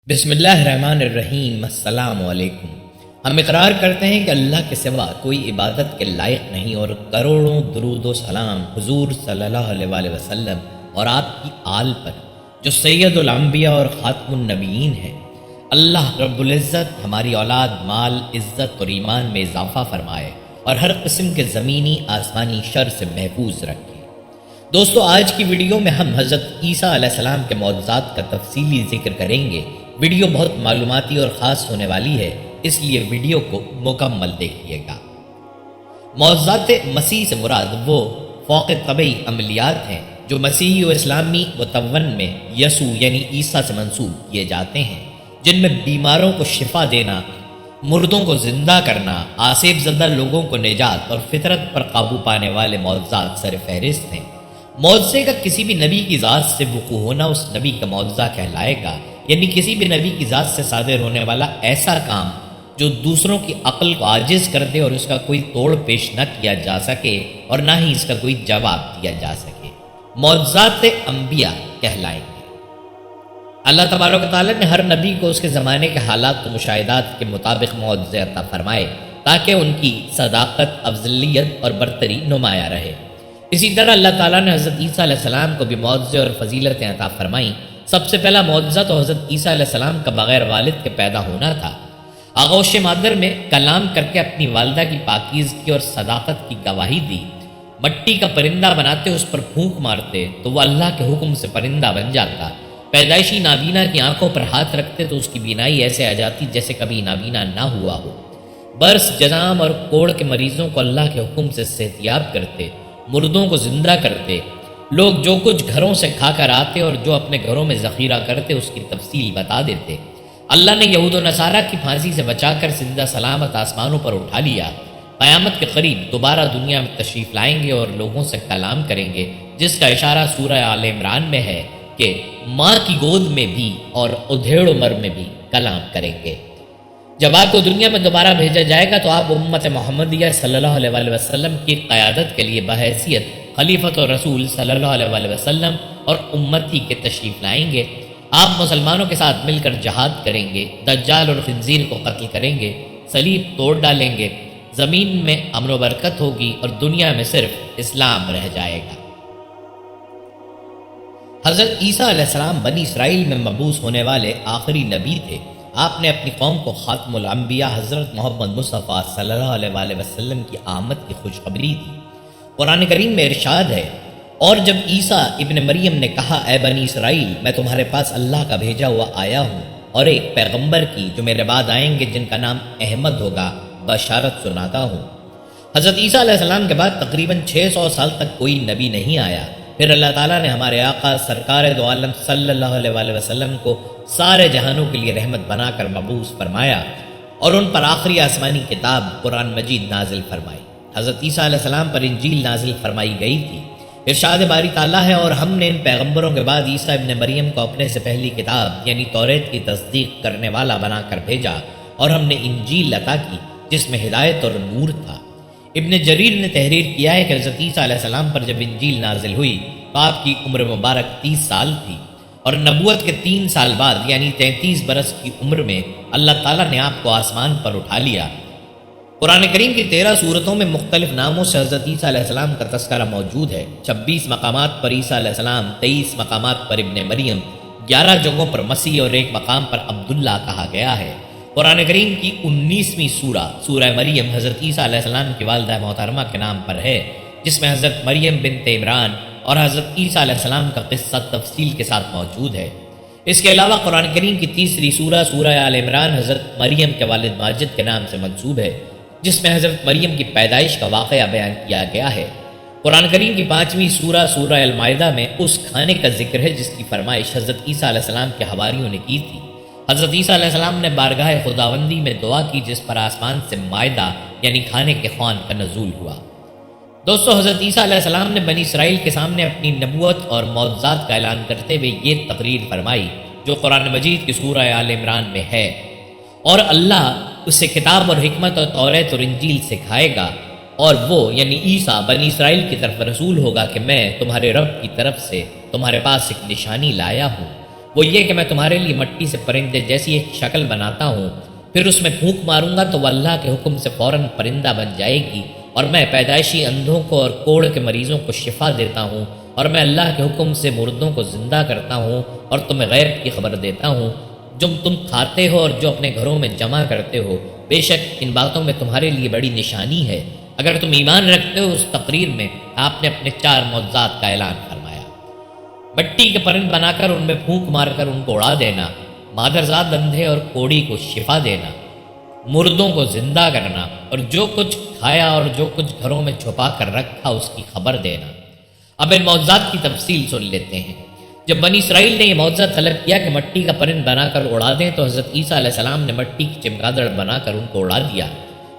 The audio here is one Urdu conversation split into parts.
بسم اللہ الرحمن الرحیم۔ السلام علیکم۔ ہم اقرار کرتے ہیں کہ اللہ کے سوا کوئی عبادت کے لائق نہیں، اور کروڑوں درود و سلام حضور صلی اللہ علیہ وآلہ وسلم اور آپ کی آل پر جو سید الانبیاء اور خاتم النبیین ہیں۔ اللہ رب العزت ہماری اولاد، مال، عزت اور ایمان میں اضافہ فرمائے اور ہر قسم کے زمینی آسمانی شر سے محفوظ رکھے۔ دوستو، آج کی ویڈیو میں ہم حضرت عیسیٰ علیہ السلام کے معجزات کا تفصیلی ذکر کریں گے۔ ویڈیو بہت معلوماتی اور خاص ہونے والی ہے، اس لیے ویڈیو کو مکمل دیکھیے گا۔ معجزات مسیح سے مراد وہ فوق طبعی عملیات ہیں جو مسیحی و اسلامی متون میں یسوع یعنی عیسیٰ سے منسوب کیے جاتے ہیں، جن میں بیماروں کو شفا دینا، مردوں کو زندہ کرنا، آسیب زدہ لوگوں کو نجات اور فطرت پر قابو پانے والے معجزات سر فہرست ہیں۔ معجزے کا کسی بھی نبی کی ذات سے وقوع ہونا اس نبی کا معجزہ کہلائے گا، یعنی کسی بھی نبی کی ذات سے صادر ہونے والا ایسا کام جو دوسروں کی عقل کو عاجز کر دے اور اس کا کوئی توڑ پیش نہ کیا جا سکے اور نہ ہی اس کا کوئی جواب دیا جا سکے، معجزات انبیاء کہلائیں گے۔ اللہ تبارک و تعالیٰ نے ہر نبی کو اس کے زمانے کے حالات و مشاہدات کے مطابق معجزے عطا فرمائے تاکہ ان کی صداقت، افضلیت اور برتری نمایاں رہے۔ اسی طرح اللہ تعالیٰ نے حضرت عیسیٰ علیہ السلام کو بھی معجزے اور فضیلتیں عطا فرمائیں۔ سب سے پہلا معجزہ تو حضرت عیسیٰ علیہ السلام کا بغیر والد کے پیدا ہونا تھا۔ آغوش مادر میں کلام کر کے اپنی والدہ کی پاکیزگی اور صداقت کی گواہی دی۔ مٹی کا پرندہ بناتے، اس پر پھونک مارتے تو وہ اللہ کے حکم سے پرندہ بن جاتا۔ پیدائشی نابینا کی آنکھوں پر ہاتھ رکھتے تو اس کی بینائی ایسے آ جاتی جیسے کبھی نابینا نہ ہوا ہو۔ برس، جذام اور کوڑ کے مریضوں کو اللہ کے حکم سے صحتیاب کرتے، مردوں کو زندہ کرتے۔ لوگ جو کچھ گھروں سے کھا کر آتے اور جو اپنے گھروں میں ذخیرہ کرتے اس کی تفصیل بتا دیتے۔ اللہ نے یہود و نصارہ کی پھانسی سے بچا کر زندہ سلامت آسمانوں پر اٹھا لیا۔ قیامت کے قریب دوبارہ دنیا میں تشریف لائیں گے اور لوگوں سے کلام کریں گے، جس کا اشارہ سورہ آل عمران میں ہے کہ ماں کی گود میں بھی اور ادھیڑ عمر میں بھی کلام کریں گے۔ جب آپ کو دنیا میں دوبارہ بھیجا جائے گا تو آپ امت محمدیہ صلی اللہ علیہ وآلہ وسلم کی قیادت کے لیے بحیثیت خلیفۃ و رسول صلی اللہ علیہ وآلہ وسلم اور امتی کے تشریف لائیں گے۔ آپ مسلمانوں کے ساتھ مل کر جہاد کریں گے، دجال اور خنزیر کو قتل کریں گے، صلیب توڑ ڈالیں گے، زمین میں امن و برکت ہوگی اور دنیا میں صرف اسلام رہ جائے گا۔ حضرت عیسیٰ علیہ السلام بنی اسرائیل میں مبعوث ہونے والے آخری نبی تھے۔ آپ نے اپنی قوم کو خاتم الانبیاء حضرت محمد مصطفیٰ صلی اللہ علیہ وآلہ وسلم کی آمد کی خوشخبری دی۔ قرآن کریم میں ارشاد ہے، اور جب عیسیٰ ابن مریم نے کہا، اے بنی اسرائیل، میں تمہارے پاس اللہ کا بھیجا ہوا آیا ہوں اور ایک پیغمبر کی جو میرے بعد آئیں گے جن کا نام احمد ہوگا بشارت سناتا ہوں۔ حضرت عیسیٰ علیہ السلام کے بعد تقریباً 600 سال تک کوئی نبی نہیں آیا۔ پھر اللہ تعالیٰ نے ہمارے آقا سرکار دو عالم صلی اللہ علیہ وآلہ وسلم کو سارے جہانوں کے لیے رحمت بنا کر مبعوث فرمایا اور ان پر آخری آسمانی کتاب قرآن مجید نازل فرمائی۔ حضرت عیسیٰ علیہ السلام پر انجیل نازل فرمائی گئی تھی۔ ارشاد باری تعالیٰ ہے، اور ہم نے ان پیغمبروں کے بعد عیسیٰ ابن مریم کو اپنے سے پہلی کتاب یعنی توریت کی تصدیق کرنے والا بنا کر بھیجا، اور ہم نے انجیل عطا کی جس میں ہدایت اور نور تھا۔ ابن جریر نے تحریر کیا ہے کہ حضرت عیسیٰ علیہ السلام پر جب انجیل نازل ہوئی تو آپ کی عمر مبارک 30 سال تھی، اور نبوت کے 3 سال بعد یعنی 33 برس کی عمر میں اللہ تعالیٰ نے آپ کو آسمان پر اٹھا لیا۔ قرآن کریم کی 13 سورتوں میں مختلف ناموں سے حضرت عیسیٰ علیہ السلام کا تذکرہ موجود ہے۔ 26 مقامات پر عیسیٰ علیہ السلام، 23 مقامات پر ابن مریم، 11 جگہوں پر مسیح اور 1 مقام پر عبداللہ کہا گیا ہے۔ قرآن کریم کی 19ویں سورہ مریم حضرت عیسیٰ علیہ السلام کی والدہ محترمہ کے نام پر ہے، جس میں حضرت مریم بنت عمران اور حضرت عیسیٰ علیہ السلام کا قصہ تفصیل کے ساتھ موجود ہے۔ اس کے علاوہ قرآن کریم کی 3ری سورہ آل عمران حضرت مریم کے والد ماجد کے نام سے منسوب ہے، جس میں حضرت مریم کی پیدائش کا واقعہ بیان کیا گیا ہے۔ قرآن کریم کی 5ویں سورہ المائدہ میں اس کھانے کا ذکر ہے جس کی فرمائش حضرت عیسیٰ علیہ السلام کے حواریوں نے کی تھی۔ حضرت عیسیٰ علیہ السلام نے بارگاہ خداوندی میں دعا کی جس پر آسمان سے مائدہ یعنی کھانے کے خوان کا نزول ہوا۔ دوستو، حضرت عیسیٰ علیہ السلام نے بنی اسرائیل کے سامنے اپنی نبوت اور معجزات کا اعلان کرتے ہوئے یہ تقریر فرمائی جو قرآن مجید کی سورہ آل عمران میں ہے، اور اللہ اسے کتاب اور حکمت اور توریت اور انجیل سکھائے گا، اور وہ یعنی عیسیٰ بنی اسرائیل کی طرف رسول ہوگا کہ میں تمہارے رب کی طرف سے تمہارے پاس ایک نشانی لایا ہوں۔ وہ یہ کہ میں تمہارے لیے مٹی سے پرندے جیسی ایک شکل بناتا ہوں، پھر اس میں پھونک ماروں گا تو وہ اللہ کے حکم سے فوراً پرندہ بن جائے گی، اور میں پیدائشی اندھوں کو اور کوڑ کے مریضوں کو شفا دیتا ہوں، اور میں اللہ کے حکم سے مردوں کو زندہ کرتا ہوں، اور تمہیں غیب کی خبر دیتا ہوں جو تم کھاتے ہو اور جو اپنے گھروں میں جمع کرتے ہو۔ بے شک ان باتوں میں تمہارے لیے بڑی نشانی ہے، اگر تم ایمان رکھتے ہو۔ اس تقریر میں آپ نے اپنے 4 معجزات کا اعلان فرمایا: مٹی کے پرند بنا کر ان میں پھونک مار کر ان کو اڑا دینا، مادرزاد اندھے اور کوڑی کو شفا دینا، مردوں کو زندہ کرنا، اور جو کچھ کھایا اور جو کچھ گھروں میں چھپا کر رکھا اس کی خبر دینا۔ اب ان معجزات کی تفصیل سن لیتے ہیں۔ جب بنی اسرائیل نے یہ معجزہ طلب کیا کہ مٹی کا پرند بنا کر اڑا دیں تو حضرت عیسیٰ علیہ السلام نے مٹی کی چمگادڑ بنا کر ان کو اڑا دیا۔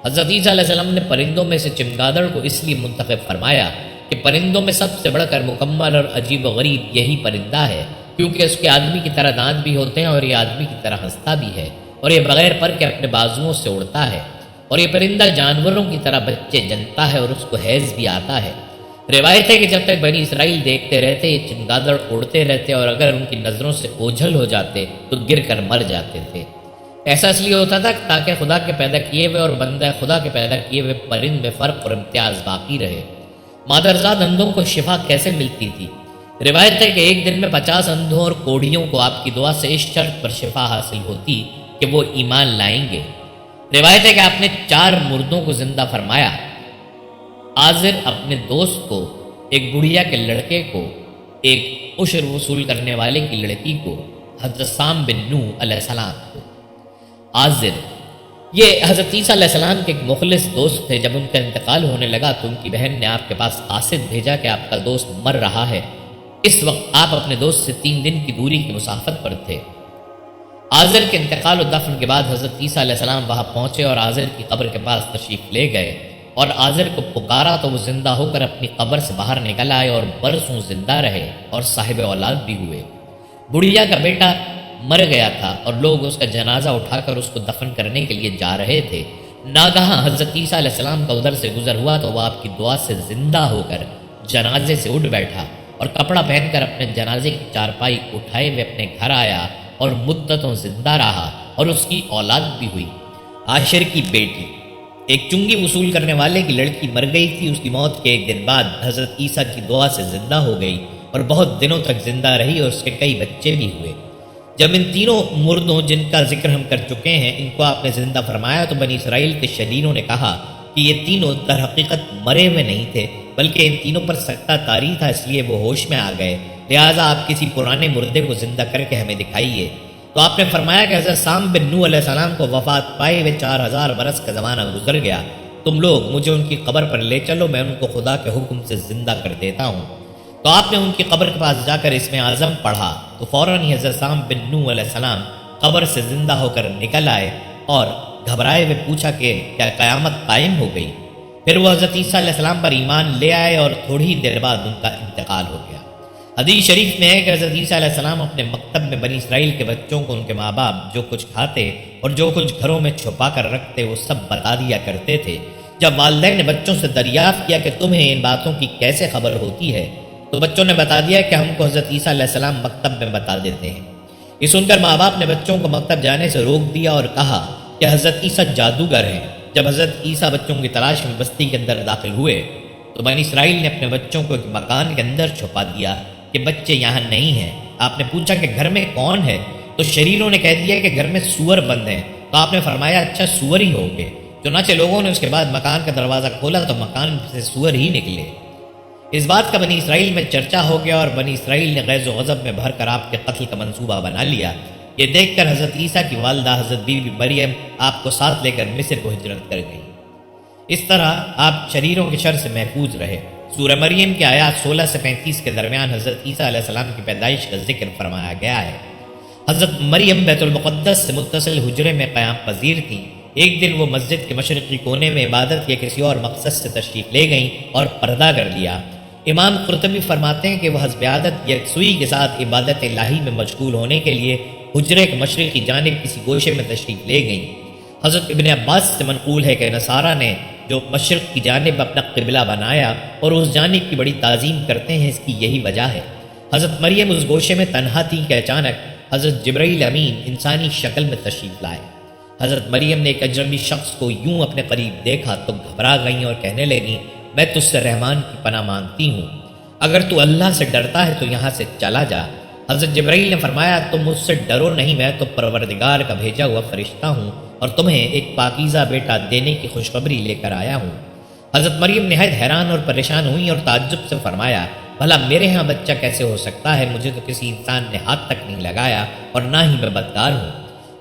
حضرت عیسیٰ علیہ السلام نے پرندوں میں سے چمگادڑ کو اس لیے منتخب فرمایا کہ پرندوں میں سب سے بڑھ کر مکمل اور عجیب و غریب یہی پرندہ ہے، کیونکہ اس کے آدمی کی طرح دانت بھی ہوتے ہیں اور یہ آدمی کی طرح ہنستا بھی ہے، اور یہ بغیر پر کے اپنے بازوؤں سے اڑتا ہے، اور یہ پرندہ جانوروں کی طرح بچے جنتا ہے اور اس کو حیض بھی آتا ہے۔ روایت ہے کہ جب تک بنی اسرائیل دیکھتے رہتے یہ چمگادڑ اڑتے رہتے، اور اگر ان کی نظروں سے اوجھل ہو جاتے تو گر کر مر جاتے تھے۔ ایسا اس لیے ہوتا تھا تاکہ خدا کے پیدا کیے ہوئے اور بندہ خدا کے پیدا کیے ہوئے پرند میں فرق اور امتیاز باقی رہے۔ مادرزاد اندھوں کو شفا کیسے ملتی تھی؟ روایت ہے کہ ایک دن میں 50 اندھوں اور کوڑیوں کو آپ کی دعا سے اس شرط پر شفا حاصل ہوتی کہ وہ ایمان لائیں گے۔ روایت ہے کہ آپ نے 4 مردوں کو زندہ فرمایا۔ عازر اپنے دوست کو، ایک بڑھیا کے لڑکے کو، ایک عشر وصول کرنے والے کی لڑکی کو، حضرت سام بن نوح علیہ السلام کو۔ عازر یہ حضرت عیسیٰ علیہ السلام کے ایک مخلص دوست تھے۔ جب ان کا انتقال ہونے لگا تو ان کی بہن نے آپ کے پاس قاصد بھیجا کہ آپ کا دوست مر رہا ہے۔ اس وقت آپ اپنے دوست سے 3 دن کی دوری کی مسافت پر تھے۔ عازر کے انتقال و دفن کے بعد حضرت عیسیٰ علیہ السلام وہاں پہنچے اور عازر کی قبر کے پاس تشریف لے گئے، اور عازر کو پکارا تو وہ زندہ ہو کر اپنی قبر سے باہر نکل آئے اور برسوں زندہ رہے اور صاحب اولاد بھی ہوئے۔ بڑھیا کا بیٹا مر گیا تھا اور لوگ اس کا جنازہ اٹھا کر اس کو دفن کرنے کے لیے جا رہے تھے۔ ناگہاں حضرت عیسیٰ علیہ السلام کا ادھر سے گزر ہوا تو وہ آپ کی دعا سے زندہ ہو کر جنازے سے اٹھ بیٹھا اور کپڑا پہن کر اپنے جنازے کی چارپائی اٹھائے ہوئے اپنے گھر آیا اور مدتوں زندہ رہا، اور اس کی اولاد بھی ہوئی۔ عاشر کی بیٹی ایک چنگی وصول کرنے والے کی لڑکی مر گئی تھی۔ اس کی موت کے ایک دن بعد حضرت عیسیٰ کی دعا سے زندہ ہو گئی اور بہت دنوں تک زندہ رہی اور اس کے کئی بچے بھی ہوئے۔ جب ان تینوں مردوں جن کا ذکر ہم کر چکے ہیں ان کو آپ نے زندہ فرمایا تو بنی اسرائیل کے شرینوں نے کہا کہ یہ تینوں در حقیقت مرے ہوئے نہیں تھے، بلکہ ان تینوں پر سکتہ طاری تھا، اس لیے وہ ہوش میں آ گئے، لہٰذا آپ کسی پرانے مردے کو زندہ کر کے ہمیں دکھائیے۔ تو آپ نے فرمایا کہ حضرت سام بن نوح علیہ السلام کو وفات پائے ہوئے 4000 برس کا زمانہ گزر گیا، تم لوگ مجھے ان کی قبر پر لے چلو، میں ان کو خدا کے حکم سے زندہ کر دیتا ہوں۔ تو آپ نے ان کی قبر کے پاس جا کر اسم اعظم پڑھا تو فوراً ہی حضرت سام بن نوح علیہ السلام قبر سے زندہ ہو کر نکل آئے اور گھبرائے ہوئے پوچھا کہ کیا قیامت قائم ہو گئی؟ پھر وہ حضرت عیسیٰ علیہ السلام پر ایمان لے آئے اور تھوڑی ہی دیر بعد ان کا انتقال ہو گیا۔ حدیث شریف میں ہے کہ حضرت عیسیٰ علیہ السلام اپنے مکتب میں بنی اسرائیل کے بچوں کو ان کے ماں باپ جو کچھ کھاتے اور جو کچھ گھروں میں چھپا کر رکھتے وہ سب بتا دیا کرتے تھے۔ جب والدین نے بچوں سے دریافت کیا کہ تمہیں ان باتوں کی کیسے خبر ہوتی ہے تو بچوں نے بتا دیا کہ ہم کو حضرت عیسیٰ علیہ السلام مکتب میں بتا دیتے ہیں۔ یہ سن کر ماں باپ نے بچوں کو مکتب جانے سے روک دیا اور کہا کہ حضرت عیسیٰ جادوگر ہیں۔ جب حضرت عیسیٰ بچوں کی تلاش میں بستی کے اندر داخل ہوئے تو بنی اسرائیل نے اپنے بچوں کو ایک مکان کے اندر چھپا دیا کہ بچے یہاں نہیں ہیں۔ آپ نے پوچھا کہ گھر میں کون ہے تو شریروں نے کہہ دیا کہ گھر میں سور بند ہیں۔ تو آپ نے فرمایا اچھا سور ہی ہوں گے۔ چنانچہ لوگوں نے اس کے بعد مکان کا دروازہ کھولا تو مکان سے سور ہی نکلے۔ اس بات کا بنی اسرائیل میں چرچا ہو گیا اور بنی اسرائیل نے غیظ و غضب میں بھر کر آپ کے قتل کا منصوبہ بنا لیا۔ یہ دیکھ کر حضرت عیسیٰ کی والدہ حضرت بی بی مریم آپ کو ساتھ لے کر مصر کو ہجرت کر گئی۔ اس طرح آپ شریروں کے شر سے محفوظ رہے۔ سورہ مریم کی آیات 16 سے 35 کے درمیان حضرت عیسیٰ علیہ السلام کی پیدائش کا ذکر فرمایا گیا ہے۔ حضرت مریم بیت المقدس سے متصل حجرے میں قیام پذیر تھیں۔ ایک دن وہ مسجد کے مشرقی کونے میں عبادت یا کسی اور مقصد سے تشریف لے گئیں اور پردہ کر لیا۔ امام قرطبی فرماتے ہیں کہ وہ حسب عادت یکسوئی کے ساتھ عبادت الہی میں مشغول ہونے کے لیے حجرے کے مشرقی جانب کسی گوشے میں تشریف لے گئیں۔ حضرت ابن عباس سے منقول ہے کہ نصارہ نے جو مشرق کی جانب اپنا قبلہ بنایا اور اس جانب کی بڑی تعظیم کرتے ہیں، اس کی یہی وجہ ہے۔ حضرت مریم اس گوشے میں تنہا تھی کہ اچانک حضرت جبرائیل امین انسانی شکل میں تشریف لائے۔ حضرت مریم نے ایک اجنبی شخص کو یوں اپنے قریب دیکھا تو گھبرا گئیں اور کہنے لگیں، میں تجھ سے رحمان کی پناہ مانگتی ہوں، اگر تو اللہ سے ڈرتا ہے تو یہاں سے چلا جا۔ حضرت جبرائیل نے فرمایا، تم مجھ سے ڈرو نہیں، میں تو پروردگار کا بھیجا ہوا فرشتہ ہوں اور تمہیں ایک پاکیزہ بیٹا دینے کی خوشخبری لے کر آیا ہوں۔ حضرت مریم نہایت حیران اور پریشان ہوئیں اور تعجب سے فرمایا، بھلا میرے ہاں بچہ کیسے ہو سکتا ہے؟ مجھے تو کسی انسان نے ہاتھ تک نہیں لگایا اور نہ ہی میں بدکار ہوں۔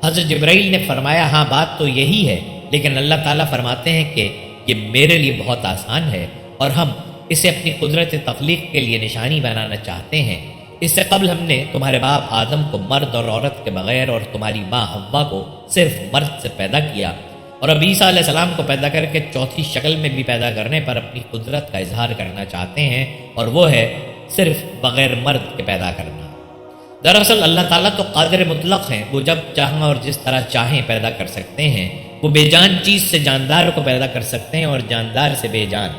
حضرت جبرائیل نے فرمایا، ہاں بات تو یہی ہے، لیکن اللہ تعالیٰ فرماتے ہیں کہ یہ میرے لیے بہت آسان ہے اور ہم اسے اپنی قدرت تخلیق کے لیے نشانی بنانا چاہتے ہیں۔ اس سے قبل ہم نے تمہارے باپ آدم کو مرد اور عورت کے بغیر اور تمہاری ماں حوا کو صرف مرد سے پیدا کیا، اور اب عیسیٰ علیہ السلام کو پیدا کر کے چوتھی شکل میں بھی پیدا کرنے پر اپنی قدرت کا اظہار کرنا چاہتے ہیں، اور وہ ہے صرف بغیر مرد کے پیدا کرنا۔ دراصل اللہ تعالیٰ تو قادر مطلق ہیں، وہ جب چاہیں اور جس طرح چاہیں پیدا کر سکتے ہیں۔ وہ بے جان چیز سے جاندار کو پیدا کر سکتے ہیں اور جاندار سے بے جان۔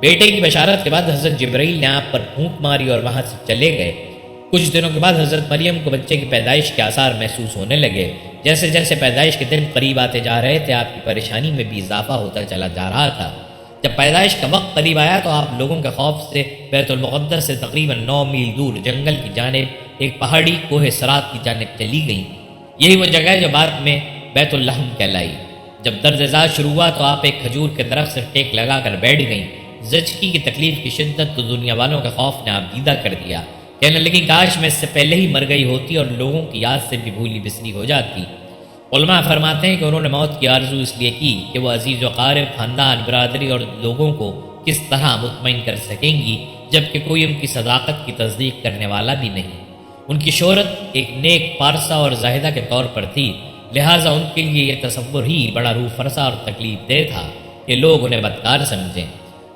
بیٹے کی بشارت کے بعد حضرت جبرائیل نے آپ پر پھونک ماری اور وہاں سے چلے گئے۔ کچھ دنوں کے بعد حضرت مریم کو بچے کی پیدائش کے آثار محسوس ہونے لگے۔ جیسے جیسے پیدائش کے دن قریب آتے جا رہے تھے، آپ کی پریشانی میں بھی اضافہ ہوتا چلا جا رہا تھا۔ جب پیدائش کا وقت قریب آیا تو آپ لوگوں کے خوف سے بیت المقدس سے تقریباً 9 میل دور جنگل کی جانب ایک پہاڑی کوہ سرات کی جانب چلی گئیں۔ یہی وہ جگہ جو بعد میں بیت اللحم کہلائی۔ جب درد ذات شروع ہوا تو آپ ایک کھجور کے درخت سے ٹیک لگا کر بیٹھ گئیں۔ زچگی کی تکلیف کی شدت تو دنیا والوں کے خوف نے آپ دیدہ کر دیا۔ کہنے لگی، کاش میں اس سے پہلے ہی مر گئی ہوتی اور لوگوں کی یاد سے بھی بھولی بسری ہو جاتی۔ علماء فرماتے ہیں کہ انہوں نے موت کی آرزو اس لیے کی کہ وہ عزیز و قارب، خاندان، برادری اور لوگوں کو کس طرح مطمئن کر سکیں گی جبکہ کوئی ان کی صداقت کی تصدیق کرنے والا بھی نہیں۔ ان کی شہرت ایک نیک پارسا اور زاہدہ کے طور پر تھی، لہٰذا ان کے لیے یہ تصور ہی بڑا روح فرسا اور تکلیف دہ تھا کہ لوگ انہیں بدکار سمجھیں۔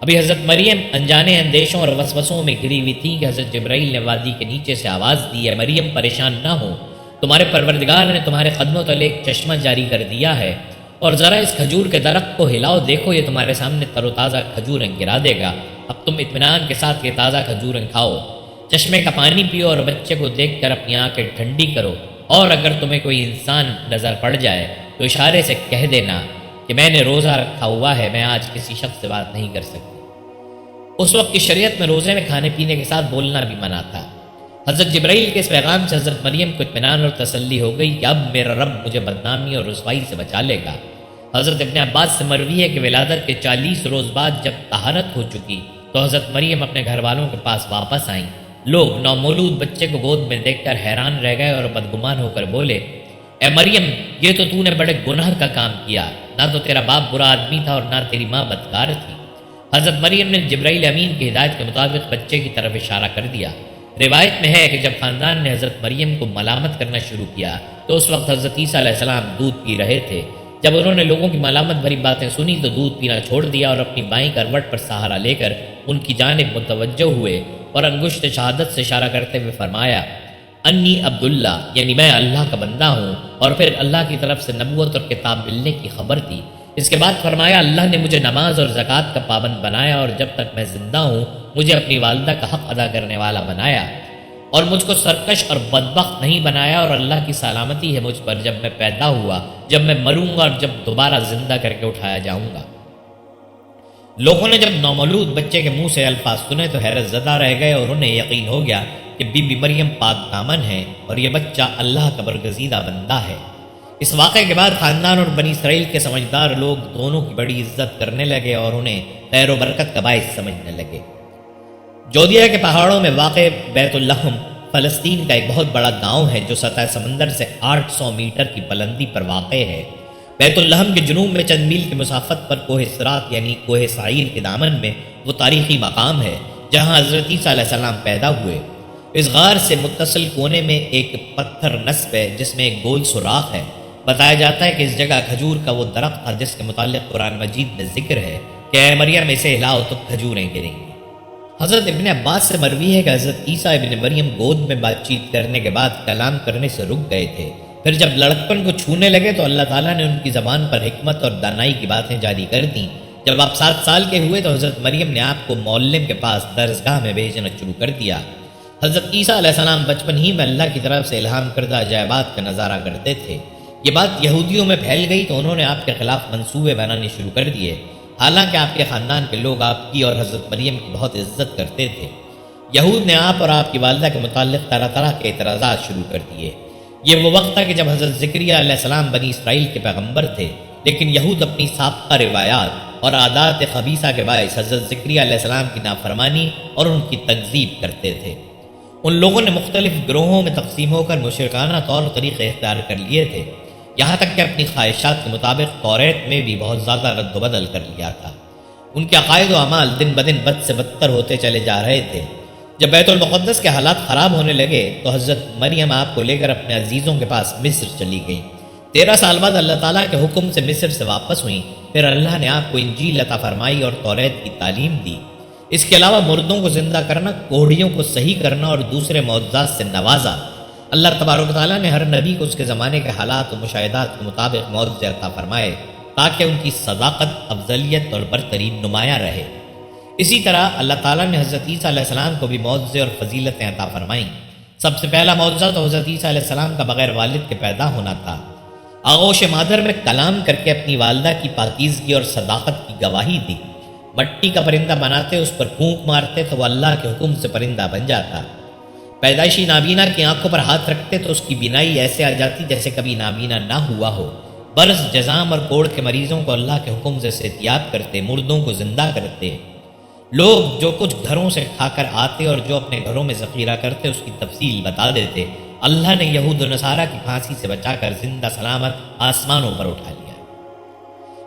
ابھی حضرت مریم انجانے اندیشوں اور وسوسوں میں گھری ہوئی تھی کہ حضرت جبرائیل نے وادی کے نیچے سے آواز دی، ہے مریم پریشان نہ ہو، تمہارے پروردگار نے تمہارے قدموں تلے ایک چشمہ جاری کر دیا ہے، اور ذرا اس کھجور کے درخت کو ہلاؤ، دیکھو یہ تمہارے سامنے تر و تازہ کھجوریں گرا دے گا۔ اب تم اطمینان کے ساتھ یہ تازہ کھجوریں کھاؤ، چشمے کا پانی پیو اور بچے کو دیکھ کر اپنی آنکھیں ٹھنڈی کرو، اور اگر تمہیں کوئی انسان نظر پڑ جائے تو اشارے سے کہہ دینا کہ میں نے روزہ رکھا ہوا ہے، میں آج کسی شخص سے بات نہیں کر سکتی۔ اس وقت کی شریعت میں روزے میں کھانے پینے کے ساتھ بولنا بھی منع تھا۔ حضرت جبرائیل کے اس پیغام سے حضرت مریم کو اطمینان اور تسلی ہو گئی کہ اب میرا رب مجھے بدنامی اور رسوائی سے بچا لے گا۔ حضرت ابن عباس سے مروی ہے کہ ولادت کے 40 روز بعد جب طہارت ہو چکی تو حضرت مریم اپنے گھر والوں کے پاس واپس آئیں۔ لوگ نومولود بچے کو گود میں دیکھ کر حیران رہ گئے اور بدگمان ہو کر بولے، اے مریم، یہ تو نے بڑے گناہ کا کام کیا، نہ تو تیرا باپ برا آدمی تھا اور نہ تیری ماں بدکار تھی۔ حضرت مریم نے جبرائیل امین کی ہدایت کے مطابق بچے کی طرف اشارہ کر دیا۔ روایت میں ہے کہ جب خاندان نے حضرت مریم کو ملامت کرنا شروع کیا تو اس وقت حضرت عیسیٰ علیہ السلام دودھ پی رہے تھے۔ جب انہوں نے لوگوں کی ملامت بھری باتیں سنی تو دودھ پینا چھوڑ دیا اور اپنی بائیں کروٹ پر سہارا لے کر ان کی جانب متوجہ ہوئے اور انگشت شہادت سے اشارہ کرتے ہوئے فرمایا، انی عبداللہ، یعنی میں اللہ کا بندہ ہوں، اور پھر اللہ کی طرف سے نبوت اور کتاب ملنے کی خبر تھی۔ اس کے بعد فرمایا، اللہ نے مجھے نماز اور زکوٰۃ کا پابند بنایا اور جب تک میں زندہ ہوں مجھے اپنی والدہ کا حق ادا کرنے والا بنایا، اور مجھ کو سرکش اور بدبخت نہیں بنایا، اور اللہ کی سلامتی ہے مجھ پر جب میں پیدا ہوا، جب میں مروں گا اور جب دوبارہ زندہ کر کے اٹھایا جاؤں گا۔ لوگوں نے جب نومولود بچے کے منہ سے الفاظ سنے تو حیرت زدہ رہ گئے اور انہیں یقین ہو گیا کہ بی بی مریم پاک دامن ہے اور یہ بچہ اللہ کا برگزیدہ بندہ ہے۔ اس واقعے کے بعد خاندان اور بنی اسرائیل کے سمجھدار لوگ دونوں کی بڑی عزت کرنے لگے اور انہیں خیر و برکت کا باعث سمجھنے لگے۔ جودیہ کے پہاڑوں میں واقع بیت اللحم فلسطین کا ایک بہت بڑا گاؤں ہے جو سطح سمندر سے 800 میٹر کی بلندی پر واقع ہے۔ بیت اللحم کے جنوب میں چند میل کی مسافت پر کوہ سرات یعنی کوہ سعیر کے دامن میں وہ تاریخی مقام ہے جہاں حضرت عیسیٰ علیہ السلام پیدا ہوئے۔ اس غار سے متصل کونے میں ایک پتھر نصب ہے جس میں ایک گول سوراخ ہے۔ بتایا جاتا ہے کہ اس جگہ کھجور کا وہ درخت تھا جس کے متعلق قرآن مجید میں ذکر ہے کہ اے مریم اسے ہلاؤ تو کھجوریں گریں گی۔ حضرت ابن عباس سے مروی ہے کہ حضرت عیسیٰ ابن مریم گود میں بات چیت کرنے کے بعد کلام کرنے سے رک گئے تھے۔ پھر جب لڑکپن کو چھونے لگے تو اللہ تعالیٰ نے ان کی زبان پر حکمت اور دانائی کی باتیں جاری کر دیں۔ جب آپ 7 سال کے ہوئے تو حضرت مریم نے آپ کو معلم کے پاس درسگاہ میں بھیجنا شروع کر دیا۔ حضرت عیسیٰ علیہ السلام بچپن ہی میں اللہ کی طرف سے الہام کردہ عجائبات کا نظارہ کرتے تھے۔ یہ بات یہودیوں میں پھیل گئی تو انہوں نے آپ کے خلاف منصوبے بنانے شروع کر دیے، حالانکہ آپ کے خاندان کے لوگ آپ کی اور حضرت مریم کی بہت عزت کرتے تھے۔ یہود نے آپ اور آپ کی والدہ کے متعلق طرح طرح کے اعتراضات شروع کر دیے۔ یہ وہ وقت تھا کہ جب حضرت زکریا علیہ السلام بنی اسرائیل کے پیغمبر تھے، لیکن یہود اپنی سابقہ روایات اور عادات خبیثہ کے باعث حضرت زکریا علیہ السلام کی نافرمانی اور ان کی تکذیب کرتے تھے۔ ان لوگوں نے مختلف گروہوں میں تقسیم ہو کر مشرکانہ طور طریقے اختیار کر لیے تھے، یہاں تک کہ اپنی خواہشات کے مطابق توریت میں بھی بہت زیادہ رد و بدل کر لیا تھا۔ ان کے عقائد و اعمال دن بدن بد سے بدتر ہوتے چلے جا رہے تھے۔ جب بیت المقدس کے حالات خراب ہونے لگے تو حضرت مریم آپ کو لے کر اپنے عزیزوں کے پاس مصر چلی گئی۔ 13 سال بعد اللہ تعالیٰ کے حکم سے مصر سے واپس ہوئیں، پھر اللہ نے آپ کو انجیل عطا فرمائی اور توریت کی تعلیم دی۔ اس کے علاوہ مردوں کو زندہ کرنا، کوڑھیوں کو صحیح کرنا اور دوسرے معجزات سے نوازا۔ اللہ تبارک و تعالیٰ نے ہر نبی کو اس کے زمانے کے حالات و مشاہدات کے مطابق معجزے عطا فرمائے تاکہ ان کی صداقت، افضلیت اور برتری نمایاں رہے۔ اسی طرح اللہ تعالیٰ نے حضرت عیسیٰ علیہ السلام کو بھی معجزے اور فضیلتیں عطا فرمائیں۔ سب سے پہلا معجزہ تو حضرت عیسیٰ علیہ السلام کا بغیر والد کے پیدا ہونا تھا۔ آغوش مادر میں کلام کر کے اپنی والدہ کی پاکیزگی اور صداقت کی گواہی دی۔ مٹی کا پرندہ بناتے، اس پر پھونک مارتے تو وہ اللہ کے حکم سے پرندہ بن جاتا۔ پیدائشی نابینا کی آنکھوں پر ہاتھ رکھتے تو اس کی بینائی ایسے آ جاتی جیسے کبھی نابینا نہ ہوا ہو۔ برس، جزام اور کوڑ کے مریضوں کو اللہ کے حکم سے صحتیاب کرتے، مردوں کو زندہ کرتے۔ لوگ جو کچھ گھروں سے کھا کر آتے اور جو اپنے گھروں میں ذخیرہ کرتے اس کی تفصیل بتا دیتے۔ اللہ نے یہود و نصارہ کی پھانسی سے بچا کر زندہ سلامت آسمانوں پر اٹھا لیا۔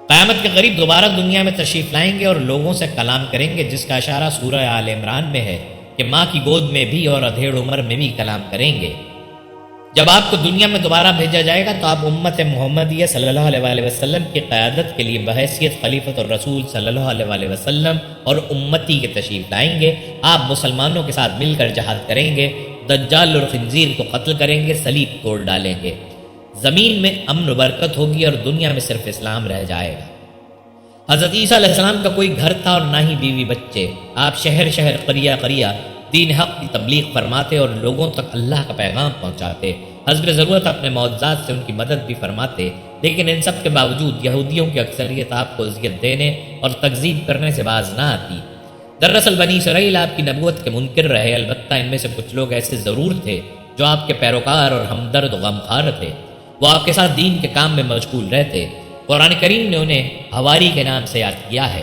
قیامت کے قریب دوبارہ دنیا میں تشریف لائیں گے اور لوگوں سے کلام کریں گے، جس کا اشارہ سورہ آل عمران میں ہے کہ ماں کی گود میں بھی اور ادھیڑ عمر میں بھی کلام کریں گے۔ جب آپ کو دنیا میں دوبارہ بھیجا جائے گا تو آپ امت محمدیہ صلی اللہ علیہ وسلم کی قیادت کے لیے بحیثیت خلیفۃ الرسول صلی اللہ علیہ وسلم اور امتی کے تشریف لائیں گے۔ آپ مسلمانوں کے ساتھ مل کر جہاد کریں گے، دجال اور خنزیر کو قتل کریں گے، صلیب توڑ ڈالیں گے۔ زمین میں امن و برکت ہوگی اور دنیا میں صرف اسلام رہ جائے گا۔ حضرت عیسیٰ علیہ السلام کا کوئی گھر تھا اور نہ ہی بیوی بچے۔ آپ شہر شہر، قریہ قریہ دین حق کی تبلیغ فرماتے اور لوگوں تک اللہ کا پیغام پہنچاتے۔ حسب ضرورت اپنے معجزات سے ان کی مدد بھی فرماتے، لیکن ان سب کے باوجود یہودیوں کی اکثریت آپ کو اذیت دینے اور تکذیب کرنے سے باز نہ آتی۔ دراصل بنی اسرائیل آپ کی نبوت کے منکر رہے، البتہ ان میں سے کچھ لوگ ایسے ضرور تھے جو آپ کے پیروکار اور ہمدرد و غمخوار تھے۔ وہ آپ کے ساتھ دین کے کام میں مشغول رہتے۔ قرآن کریم نے انہیں حواری کے نام سے یاد کیا ہے۔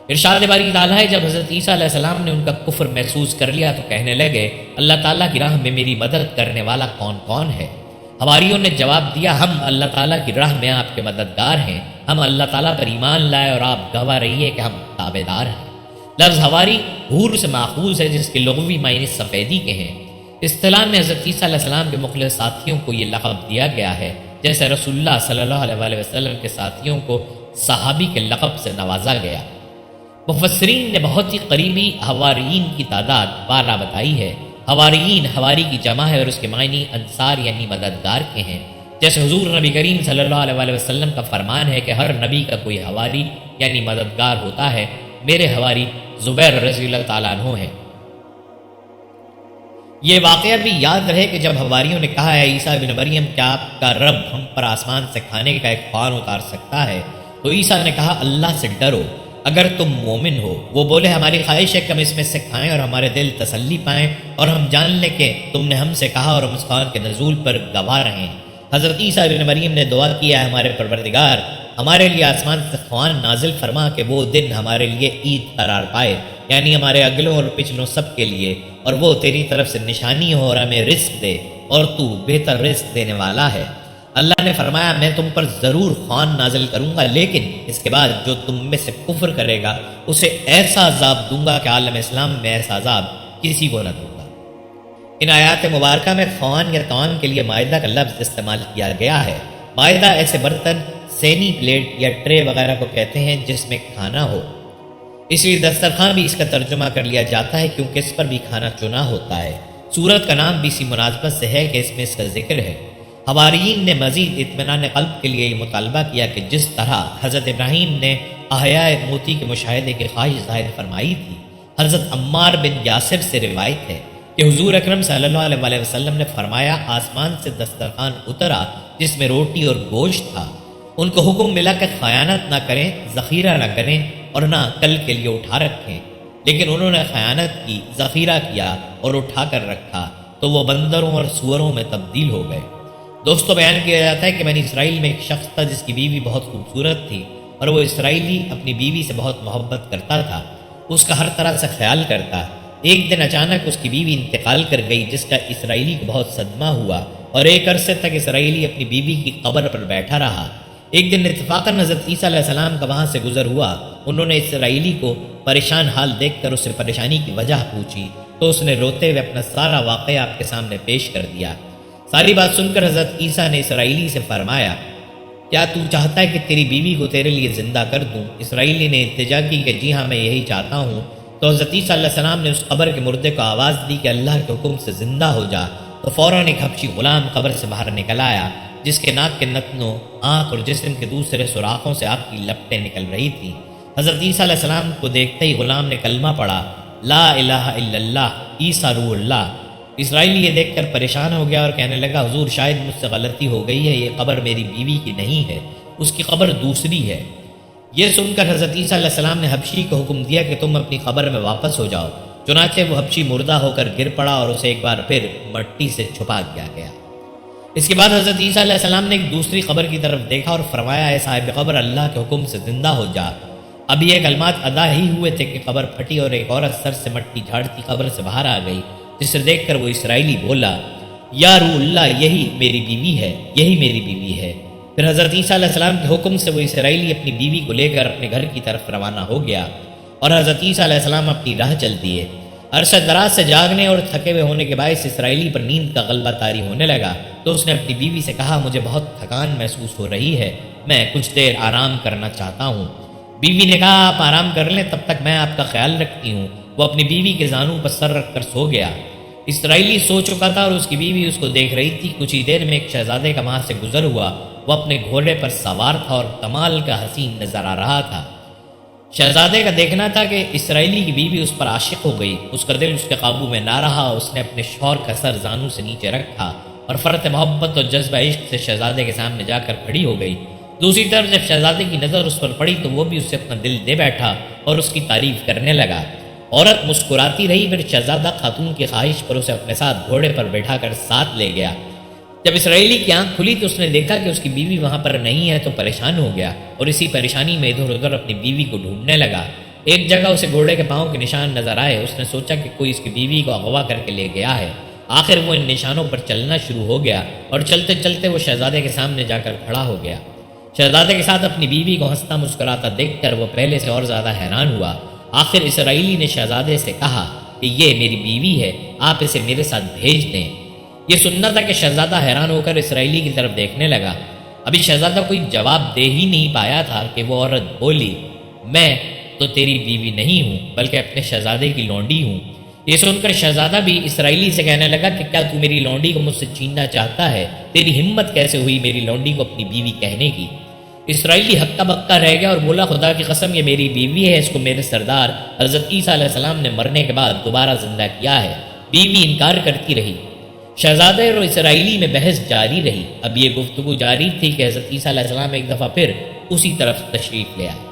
ارشاد باری تعالیٰ ہے، جب حضرت عیسیٰ علیہ السلام نے ان کا کفر محسوس کر لیا تو کہنے لگے، اللہ تعالیٰ کی راہ میں میری مدد کرنے والا کون کون ہے؟ حواریوں نے جواب دیا، ہم اللہ تعالیٰ کی راہ میں آپ کے مددگار ہیں، ہم اللہ تعالیٰ پر ایمان لائے اور آپ گواہ رہیے کہ ہم تابعدار ہیں۔ لفظ حواری حور سے ماخوذ ہے، جس کے لغوی معنی سفیدی کے ہیں۔ اصطلاح میں حضرت عیسیٰ علیہ السلام کے مخلص ساتھیوں کو یہ لقب دیا گیا ہے، جیسے رسول اللہ صلی اللہ علیہ وسلم کے ساتھیوں کو صحابی کے لقب سے نوازا گیا۔ مفسرین نے بہت ہی قریبی حواریین کی تعداد 12 بتائی ہے۔ حواریین حواری کی جمع ہے اور اس کے معنی انصار یعنی مددگار کے ہیں۔ جیسے حضور نبی کریم صلی اللہ علیہ وسلم کا فرمان ہے کہ ہر نبی کا کوئی حواری یعنی مددگار ہوتا ہے، میرے حواری زبیر رضی اللہ تعالیٰ عنہ ہیں۔ یہ واقعہ بھی یاد رہے کہ جب حواریوں نے کہا ہے عیسیٰ بن مریم کیا آپ کا رب ہم پر آسمان سے کھانے کا ایک خوان اتار سکتا ہے، تو عیسیٰ نے کہا اللہ سے ڈرو اگر تم مومن ہو۔ وہ بولے ہماری خواہش ہے کہ ہم اس میں سے کھائیں اور ہمارے دل تسلی پائیں اور ہم جان لیں کہ تم نے ہم سے کہا اور ہم اس خوان کے نزول پر گواہ رہیں۔ حضرت عیسیٰ بن مریم نے دعا کیا ہے، ہمارے پروردگار ہمارے لیے آسمان سے خوان نازل فرما کہ وہ دن ہمارے لیے عید قرار پائے، یعنی ہمارے اگلوں اور پچھلوں سب کے لیے، اور وہ تیری طرف سے نشانی ہو اور ہمیں رزق دے اور تو بہتر رزق دینے والا ہے۔ اللہ نے فرمایا میں تم پر ضرور خوان نازل کروں گا، لیکن اس کے بعد جو تم میں سے کفر کرے گا اسے ایسا عذاب دوں گا کہ عالم اسلام میں ایسا عذاب کسی کو نہ دوں گا۔ ان آیات مبارکہ میں خوان یا طعام کے لیے مائدہ کا لفظ استعمال کیا گیا ہے۔ مائدہ ایسے برتن، سینی، پلیٹ یا ٹرے وغیرہ کو کہتے ہیں جس میں کھانا ہو، اس لیے دسترخوان بھی اس کا ترجمہ کر لیا جاتا ہے کیونکہ اس پر بھی کھانا چنا ہوتا ہے۔ سورت کا نام بھی اسی مناسبت سے ہے کہ اس میں اس کا ذکر ہے۔ حواریین نے مزید اطمینان قلب کے لیے یہ مطالبہ کیا کہ جس طرح حضرت ابراہیم نے احیاء موتی کے مشاہدے کی خواہش ظاہر فرمائی تھی، حضرت عمار بن یاسر سے روایت ہے کہ حضور اکرم صلی اللہ علیہ وسلم نے فرمایا آسمان سے دسترخوان اترا جس میں روٹی اور گوشت تھا، ان کو حکم ملا کہ خیانت نہ کریں، ذخیرہ نہ کریں اور نہ کل کے لیے اٹھا رکھیں، لیکن انہوں نے خیانت کی، ذخیرہ کیا اور اٹھا کر رکھا تو وہ بندروں اور سوروں میں تبدیل ہو گئے۔ دوستو، بیان کیا جاتا ہے کہ بنی اسرائیل میں ایک شخص تھا جس کی بیوی بہت خوبصورت تھی اور وہ اسرائیلی اپنی بیوی سے بہت محبت کرتا تھا، اس کا ہر طرح سے خیال کرتا۔ ایک دن اچانک اس کی بیوی انتقال کر گئی جس کا اسرائیلی کو بہت صدمہ ہوا اور ایک عرصے تک اسرائیلی اپنی بیوی کی قبر پر بیٹھا رہا۔ ایک دن اتفاقاً حضرت عیسیٰ علیہ السلام کا وہاں سے گزر ہوا۔ انہوں نے اسرائیلی کو پریشان حال دیکھ کر اسے پریشانی کی وجہ پوچھی تو اس نے روتے ہوئے اپنا سارا واقعہ آپ کے سامنے پیش کر دیا۔ ساری بات سن کر حضرت عیسیٰ نے اسرائیلی سے فرمایا، کیا تو چاہتا ہے کہ تیری بیوی کو تیرے لیے زندہ کر دوں؟ اسرائیلی نے التجا کی کہ جی ہاں، میں یہی چاہتا ہوں۔ تو حضرت عیسیٰ علیہ السلام نے اس قبر کے مردے کو آواز دی کہ اللہ کے حکم سے زندہ ہو جا، تو فوراً ایک حبشی غلام قبر سے باہر نکل آیا جس کے ناک کے نتنوں، آنکھ اور جسم کے دوسرے سوراخوں سے آگ کی لپٹیں نکل رہی تھیں۔ حضرت عیسیٰ علیہ السلام کو دیکھتے ہی غلام نے کلمہ پڑھا، لا الہ الا اللہ عیسیٰ روح اللہ۔ اسرائیلی یہ دیکھ کر پریشان ہو گیا اور کہنے لگا، حضور شاید مجھ سے غلطی ہو گئی ہے، یہ قبر میری بیوی کی نہیں ہے، اس کی قبر دوسری ہے۔ یہ سن کر حضرت عیسیٰ علیہ السلام نے حبشی کو حکم دیا کہ تم اپنی قبر میں واپس ہو جاؤ۔ چنانچہ وہ حبشی مردہ ہو کر گر پڑا اور اسے ایک بار پھر مٹی سے چھپا دیا گیا۔ اس کے بعد حضرت عیسیٰ علیہ السلام نے ایک دوسری قبر کی طرف دیکھا اور فرمایا، اے صاحب قبر، اللہ کے حکم سے زندہ ہو جا۔ اب یہ کلمات ادا ہی ہوئے تھے کہ قبر پھٹی اور ایک عورت سر سے مٹی جھاڑتی قبر سے باہر آ گئی، جسے دیکھ کر وہ اسرائیلی بولا، یا روح اللہ، یہی میری بیوی ہے، یہی میری بیوی ہے۔ پھر حضرت عیسیٰ علیہ السلام کے حکم سے وہ اسرائیلی اپنی بیوی کو لے کر اپنے گھر کی طرف روانہ ہو گیا اور حضرت عیسیٰ علیہ السلام اپنی راہ چل دیے۔ عرصہ دراز سے جاگنے اور تھکے ہوئے ہونے کے باعث اسرائیلی پر نیند کا غلبہ طاری ہونے لگا، تو اس نے اپنی بیوی سے کہا، مجھے بہت تھکان محسوس ہو رہی ہے، میں کچھ دیر آرام کرنا چاہتا ہوں۔ بیوی نے کہا، آپ آرام کر لیں، تب تک میں آپ کا خیال رکھتی ہوں۔ وہ اپنی بیوی کے زانوں پر سر رکھ کر سو گیا۔ اسرائیلی سو چکا تھا اور اس کی بیوی اس کو دیکھ رہی تھی۔ کچھ ہی دیر میں ایک شہزادے کا وہاں سے گزر ہوا، وہ اپنے گھوڑے پر سوار تھا اور کمال کا حسین نظر آ رہا تھا۔ شہزادے کا دیکھنا تھا کہ اسرائیلی کی بیوی اس پر عاشق ہو گئی۔ اس کا دل اس کے قابو میں نہ رہا، اس نے اپنے شوہر کا سر زانوں سے نیچے رکھا اور فرط محبت اور جذبہ عشق سے شہزادے کے سامنے جا کر کھڑی ہو گئی۔ دوسری طرف جب شہزادے کی نظر اس پر پڑی تو وہ بھی اسے اپنا دل دے بیٹھا اور اس کی تعریف کرنے لگا۔ عورت مسکراتی رہی، پھر شہزادہ خاتون کی خواہش پر اسے اپنے ساتھ گھوڑے پر بیٹھا کر ساتھ لے گیا۔ جب اسرائیلی کی آنکھ کھلی تو اس نے دیکھا کہ اس کی بیوی وہاں پر نہیں ہے، تو پریشان ہو گیا اور اسی پریشانی میں ادھر ادھر اپنی بیوی کو ڈھونڈنے لگا۔ ایک جگہ اسے گھوڑے کے پاؤں کے نشان نظر آئے۔ اس نے سوچا کہ کوئی اس کی بیوی کو اغوا کر کے لے گیا ہے۔ آخر وہ ان نشانوں پر چلنا شروع ہو گیا اور چلتے چلتے وہ شہزادے کے سامنے جا کر کھڑا ہو گیا۔ شہزادے کے ساتھ اپنی بیوی کو ہنستا مسکراتا دیکھ کر وہ پہلے سے اور زیادہ حیران ہوا۔ آخر اسرائیلی نے شہزادے سے کہا کہ یہ میری بیوی ہے، آپ اسے میرے ساتھ بھیج دیں۔ یہ سننا تھا کہ شہزادہ حیران ہو کر اسرائیلی کی طرف دیکھنے لگا۔ ابھی شہزادہ کوئی جواب دے ہی نہیں پایا تھا کہ وہ عورت بولی، میں تو تیری بیوی نہیں ہوں بلکہ اپنے شہزادے کی لونڈی ہوں۔ یہ سن کر شہزادہ بھی اسرائیلی سے کہنے لگا کہ کیا تو میری لونڈی کو مجھ سے چھیننا چاہتا ہے؟ تیری ہمت کیسے ہوئی میری لونڈی کو اپنی بیوی کہنے کی؟ اسرائیلی ہکا بکا رہ گیا اور بولا، خدا کی قسم یہ میری بیوی ہے، اس کو میرے سردار حضرت عیسیٰ علیہ السلام نے مرنے کے بعد دوبارہ زندہ کیا ہے۔ بیوی انکار کرتی رہی۔ شہزادے اور اسرائیلی میں بحث جاری رہی۔ اب یہ گفتگو جاری تھی کہ حضرت عیسیٰ علیہ السلام ایک دفعہ پھر اسی طرف تشریف لے آئے۔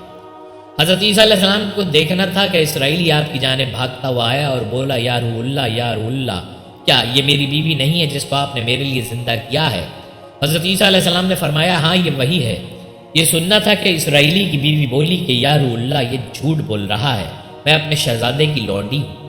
حضرت عیسیٰ علیہ السلام کو دیکھنا تھا کہ اسرائیلی آپ کی جانب بھاگتا ہوا آیا اور بولا، یا روح اللہ، یا روح اللہ، کیا یہ میری بیوی نہیں ہے جس کو آپ نے میرے لیے زندہ کیا ہے؟ حضرت عیسیٰ علیہ السلام نے فرمایا، ہاں یہ وہی ہے۔ یہ سننا تھا کہ اسرائیلی کی بیوی بولی کہ یا روح اللہ، یہ جھوٹ بول رہا ہے، میں اپنے شہزادے کی لونڈی ہوں۔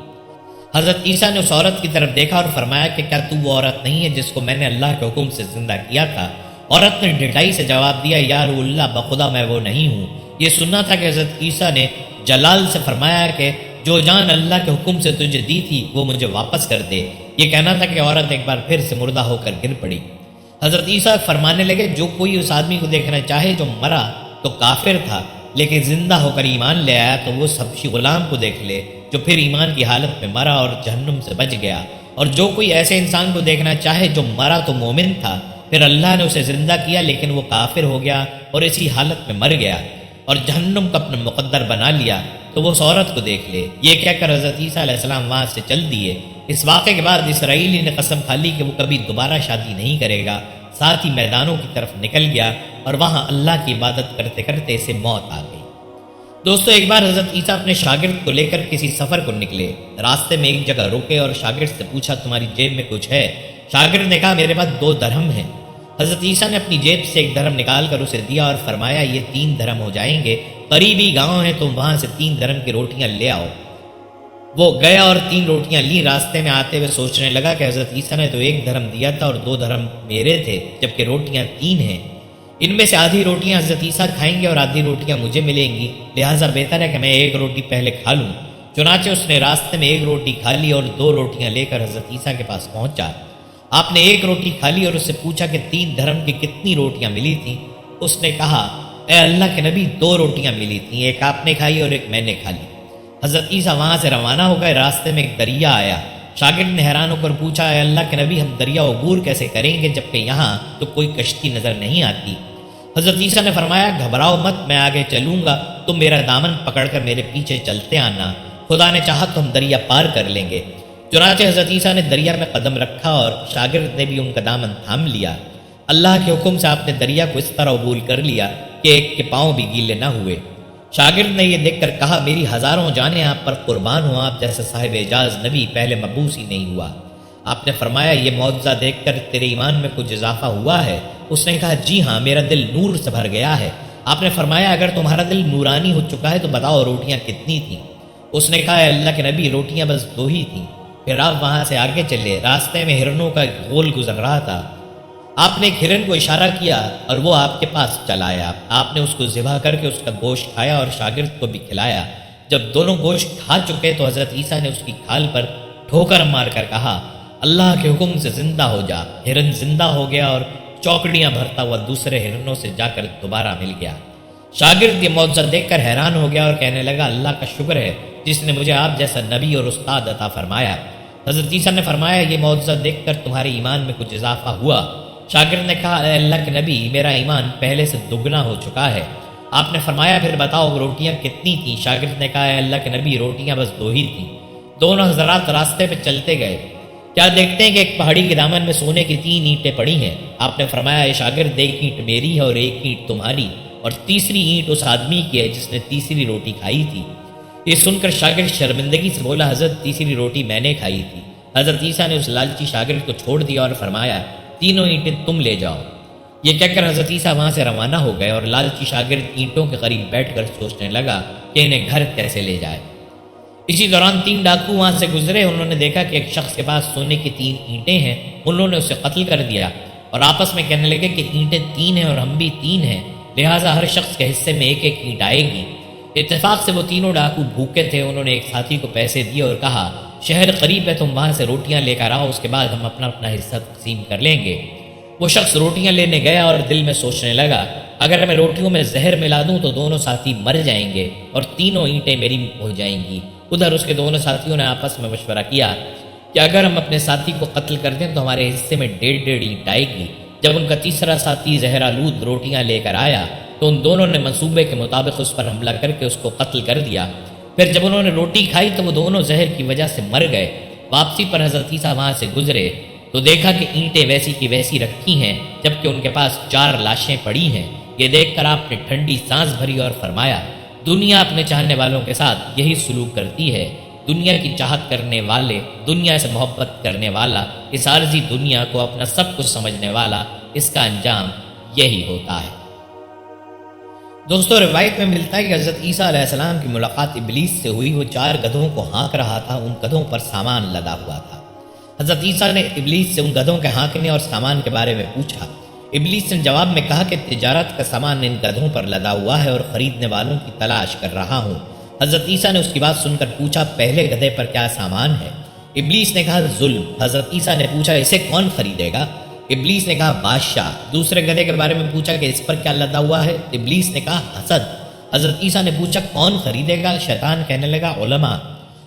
حضرت عیسیٰ نے اس عورت کی طرف دیکھا اور فرمایا کہ کیا تو وہ عورت نہیں ہے جس کو میں نے اللہ کے حکم سے زندہ کیا تھا؟ عورت نے ڈٹائی سے جواب دیا، یا روح اللہ، بخدا میں وہ نہیں ہوں۔ یہ سننا تھا کہ حضرت عیسیٰ نے جلال سے فرمایا کہ جو جان اللہ کے حکم سے تجھے دی تھی وہ مجھے واپس کر دے۔ یہ کہنا تھا کہ عورت ایک بار پھر سے مردہ ہو کر گر پڑی۔ حضرت عیسیٰ فرمانے لگے، جو کوئی اس آدمی کو دیکھنا چاہے جو مرا تو کافر تھا لیکن زندہ ہو کر ایمان لے آیا، تو وہ حبشی غلام کو دیکھ لے جو پھر ایمان کی حالت میں مرا اور جہنم سے بچ گیا۔ اور جو کوئی ایسے انسان کو دیکھنا چاہے جو مرا تو مومن تھا، پھر اللہ نے اسے زندہ کیا لیکن وہ کافر ہو گیا اور اسی حالت میں مر گیا اور جہنم کو اپنا مقدر بنا لیا، تو وہ اس عورت کو دیکھ لے۔ یہ کہہ کر حضرت عیسیٰ علیہ السلام وہاں سے چل دیے۔ اس واقعے کے بعد اسرائیلی نے قسم کھا لی کہ وہ کبھی دوبارہ شادی نہیں کرے گا، ساتھ ہی میدانوں کی طرف نکل گیا اور وہاں اللہ کی عبادت کرتے کرتے اسے موت آ گئی۔ دوستو، ایک بار حضرت عیسیٰ اپنے شاگرد کو لے کر کسی سفر کو نکلے۔ راستے میں ایک جگہ رکے اور شاگرد سے پوچھا، تمہاری جیب میں کچھ ہے؟ شاگرد نے کہا، میرے پاس 2 درہم ہیں۔ حضرت عیسیٰ نے اپنی جیب سے 1 درہم نکال کر اسے دیا اور فرمایا، یہ 3 درہم ہو جائیں گے، قریبی گاؤں ہے، تم وہاں سے 3 درہم کی روٹیاں لے آؤ۔ وہ گیا اور 3 روٹیاں لی۔ راستے میں آتے ہوئے سوچنے لگا کہ حضرت عیسیٰ نے تو 1 درہم دیا تھا اور 2 درہم میرے تھے، جبکہ روٹیاں 3 ہیں۔ ان میں سے آدھی روٹیاں حضرت عیسیٰ کھائیں گے اور آدھی روٹیاں مجھے ملیں گی، لہٰذا بہتر ہے کہ میں 1 روٹی پہلے کھا لوں۔ چنانچہ اس نے راستے میں 1 روٹی کھا لی اور 2 روٹیاں لے کر حضرت عیسیٰ کے پاس پہنچا۔ آپ نے 1 روٹی کھا لی اور اس سے پوچھا کہ 3 درہم کی کتنی روٹیاں ملی تھیں؟ اس نے کہا، اے اللہ کے نبی، 2 روٹیاں ملی تھیں، ایک آپ نے کھائی اور ایک میں نے کھا لی۔ حضرت عیسیٰ وہاں سے روانہ ہو گئے۔ راستے میں ایک دریا آیا۔ شاگرد نے حیران ہو کر پوچھا، اے اللہ کے نبی، ہم دریا عبور کیسے کریں گے جبکہ یہاں تو کوئی کشتی نظر نہیں آتی؟ حضرت عیسیٰ نے فرمایا، گھبراؤ مت، میں آگے چلوں گا، تم میرا دامن پکڑ کر میرے پیچھے چلتے آنا، خدا نے چاہا تو ہم دریا پار کر لیں گے۔ چنانچہ حضرت عیسیٰ نے دریا میں قدم رکھا اور شاگرد نے بھی ان کا دامن تھام لیا۔ اللہ کے حکم سے آپ نے دریا کو اس طرح عبور کر لیا کہ ایک کے پاؤں بھی گیلے نہ ہوئے۔ شاگرد نے یہ دیکھ کر کہا، میری ہزاروں جانیں آپ پر قربان ہوں، آپ جیسا صاحب اعجاز نبی پہلے مبعوث ہی نہیں ہوا۔ آپ نے فرمایا، یہ معجزہ دیکھ کر تیرے ایمان میں کچھ اضافہ ہوا ہے؟ اس نے کہا، جی ہاں، میرا دل نور سے بھر گیا ہے۔ آپ نے فرمایا، اگر تمہارا دل نورانی ہو چکا ہے تو بتاؤ روٹیاں کتنی تھیں؟ اس نے کہا، اے اللہ کے نبی، روٹیاں بس 2 ہی تھیں۔ پھر آپ وہاں سے آگے چلے۔ راستے میں ہرنوں کا ایک غول گزر رہا تھا۔ آپ نے ایک ہرن کو اشارہ کیا اور وہ آپ کے پاس چلا آیا۔ آپ نے اس کو ذبح کر کے اس کا گوشت کھایا اور شاگرد کو بھی کھلایا۔ جب دونوں گوشت کھا چکے تو حضرت عیسیٰ نے اس کی کھال پر ٹھوکر مار کر کہا، اللہ کے حکم سے زندہ ہو جا۔ ہرن زندہ ہو گیا اور چوکڑیاں بھرتا ہوا دوسرے ہرنوں سے جا کر دوبارہ مل گیا۔ شاگرد یہ معجزہ دیکھ کر حیران ہو گیا اور کہنے لگا، اللہ کا شکر ہے جس نے مجھے آپ جیسا نبی اور استاد عطا فرمایا۔ حضرت عیسیٰ نے فرمایا، یہ معجزہ دیکھ کر تمہارے ایمان میں کچھ اضافہ ہوا؟ شاگرد نے کہا، اے اللہ کے نبی، میرا ایمان پہلے سے دگنا ہو چکا ہے۔ آپ نے فرمایا، پھر بتاؤ روٹیاں کتنی تھیں؟ شاگرد نے کہا، اے اللہ کے نبی، روٹیاں بس 2 ہی تھیں۔ دونوں حضرات راستے پہ چلتے گئے۔ کیا دیکھتے ہیں کہ ایک پہاڑی کے دامن میں سونے کی 3 اینٹیں پڑی ہیں۔ آپ نے فرمایا، اے شاگرد، 1 اینٹ میری ہے اور 1 اینٹ تمہاری، اور تیسری اینٹ اس آدمی کی ہے جس نے تیسری روٹی کھائی تھی۔ یہ سن کر شاگرد شرمندگی سے بولا، حضرت، تیسری روٹی میں نے کھائی تھی۔ حضرت عیسیٰ نے اس لالچی شاگرد کو چھوڑ دیا اور فرمایا، 3 اینٹیں تم لے جاؤ۔ یہ کہہ کر حضرت عیسیٰ وہاں سے روانہ ہو گئے اور لالچی شاگرد اینٹوں کے قریب بیٹھ کر سوچنے لگا کہ انہیں گھر کیسے لے جائے۔ اسی دوران 3 ڈاکو وہاں سے گزرے۔ انہوں نے دیکھا کہ ایک شخص کے پاس سونے کی 3 اینٹیں ہیں۔ انہوں نے اسے قتل کر دیا اور آپس میں کہنے لگے کہ اینٹیں 3 ہیں اور ہم بھی 3 ہیں، لہٰذا ہر شخص کے حصے میں 1 اینٹ آئے گی۔ اتفاق سے وہ تینوں ڈاکو بھوکے تھے۔ انہوں نے ایک ساتھی کو پیسے دیے اور کہا، شہر قریب ہے، تم وہاں سے روٹیاں لے کر آؤ، اس کے بعد ہم اپنا اپنا حصہ تقسیم کر لیں گے۔ وہ شخص روٹیاں لینے گیا اور دل میں سوچنے لگا، اگر میں روٹیوں میں زہر ملا دوں تو دونوں ساتھی مر جائیں گے اور 3 اینٹیں میری ہو جائیں گی۔ ادھر اس کے دونوں ساتھیوں نے آپس میں مشورہ کیا کہ اگر ہم اپنے ساتھی کو قتل کر دیں تو ہمارے حصے میں 1.5 اینٹ آئے گی۔ جب ان کا تیسرا ساتھی زہر آلود روٹیاں لے کر آیا تو ان دونوں نے منصوبے کے مطابق اس پر حملہ کر کے اس کو قتل کر دیا۔ پھر جب انہوں نے روٹی کھائی تو وہ دونوں زہر کی وجہ سے مر گئے۔ واپسی پر حضرت عیسیٰ وہاں سے گزرے تو دیکھا کہ اینٹیں ویسی کی ویسی رکھی ہیں جبکہ ان کے پاس 4 لاشیں پڑی ہیں۔ یہ دیکھ کر آپ نے ٹھنڈی سانس بھری اور فرمایا، دنیا اپنے چاہنے والوں کے ساتھ یہی سلوک کرتی ہے۔ دنیا کی چاہت کرنے والے، دنیا سے محبت کرنے والا، اس عارضی دنیا کو اپنا سب کچھ سمجھنے والا، اس کا انجام یہی ہوتا ہے۔ دوستو، روایت میں ملتا ہے کہ حضرت عیسیٰ علیہ السلام کی ملاقات ابلیس سے ہوئی۔ وہ 4 گدھوں کو ہانک رہا تھا، ان گدھوں پر سامان لدا ہوا تھا۔ حضرت عیسیٰ نے ابلیس سے ان گدھوں کے ہانکنے اور سامان کے بارے میں پوچھا۔ ابلیس نے جواب میں کہا کہ تجارت کا سامان ان گدھوں پر لدا ہوا ہے اور خریدنے والوں کی تلاش کر رہا ہوں۔ حضرت عیسیٰ نے اس کی بات سن کر پوچھا، پہلے گدھے پر کیا سامان ہے؟ ابلیس نے کہا، ظلم۔ حضرت عیسیٰ نے پوچھا، اسے کون خریدے گا؟ ابلیس نے کہا، بادشاہ۔ دوسرے گدھے کے بارے میں پوچھا کہ اس پر کیا لدا ہوا ہے؟ ابلیس نے کہا، حسد۔ حضرت عیسیٰ نے پوچھا، کون خریدے گا؟ شیطان کہنے لگا، علماء۔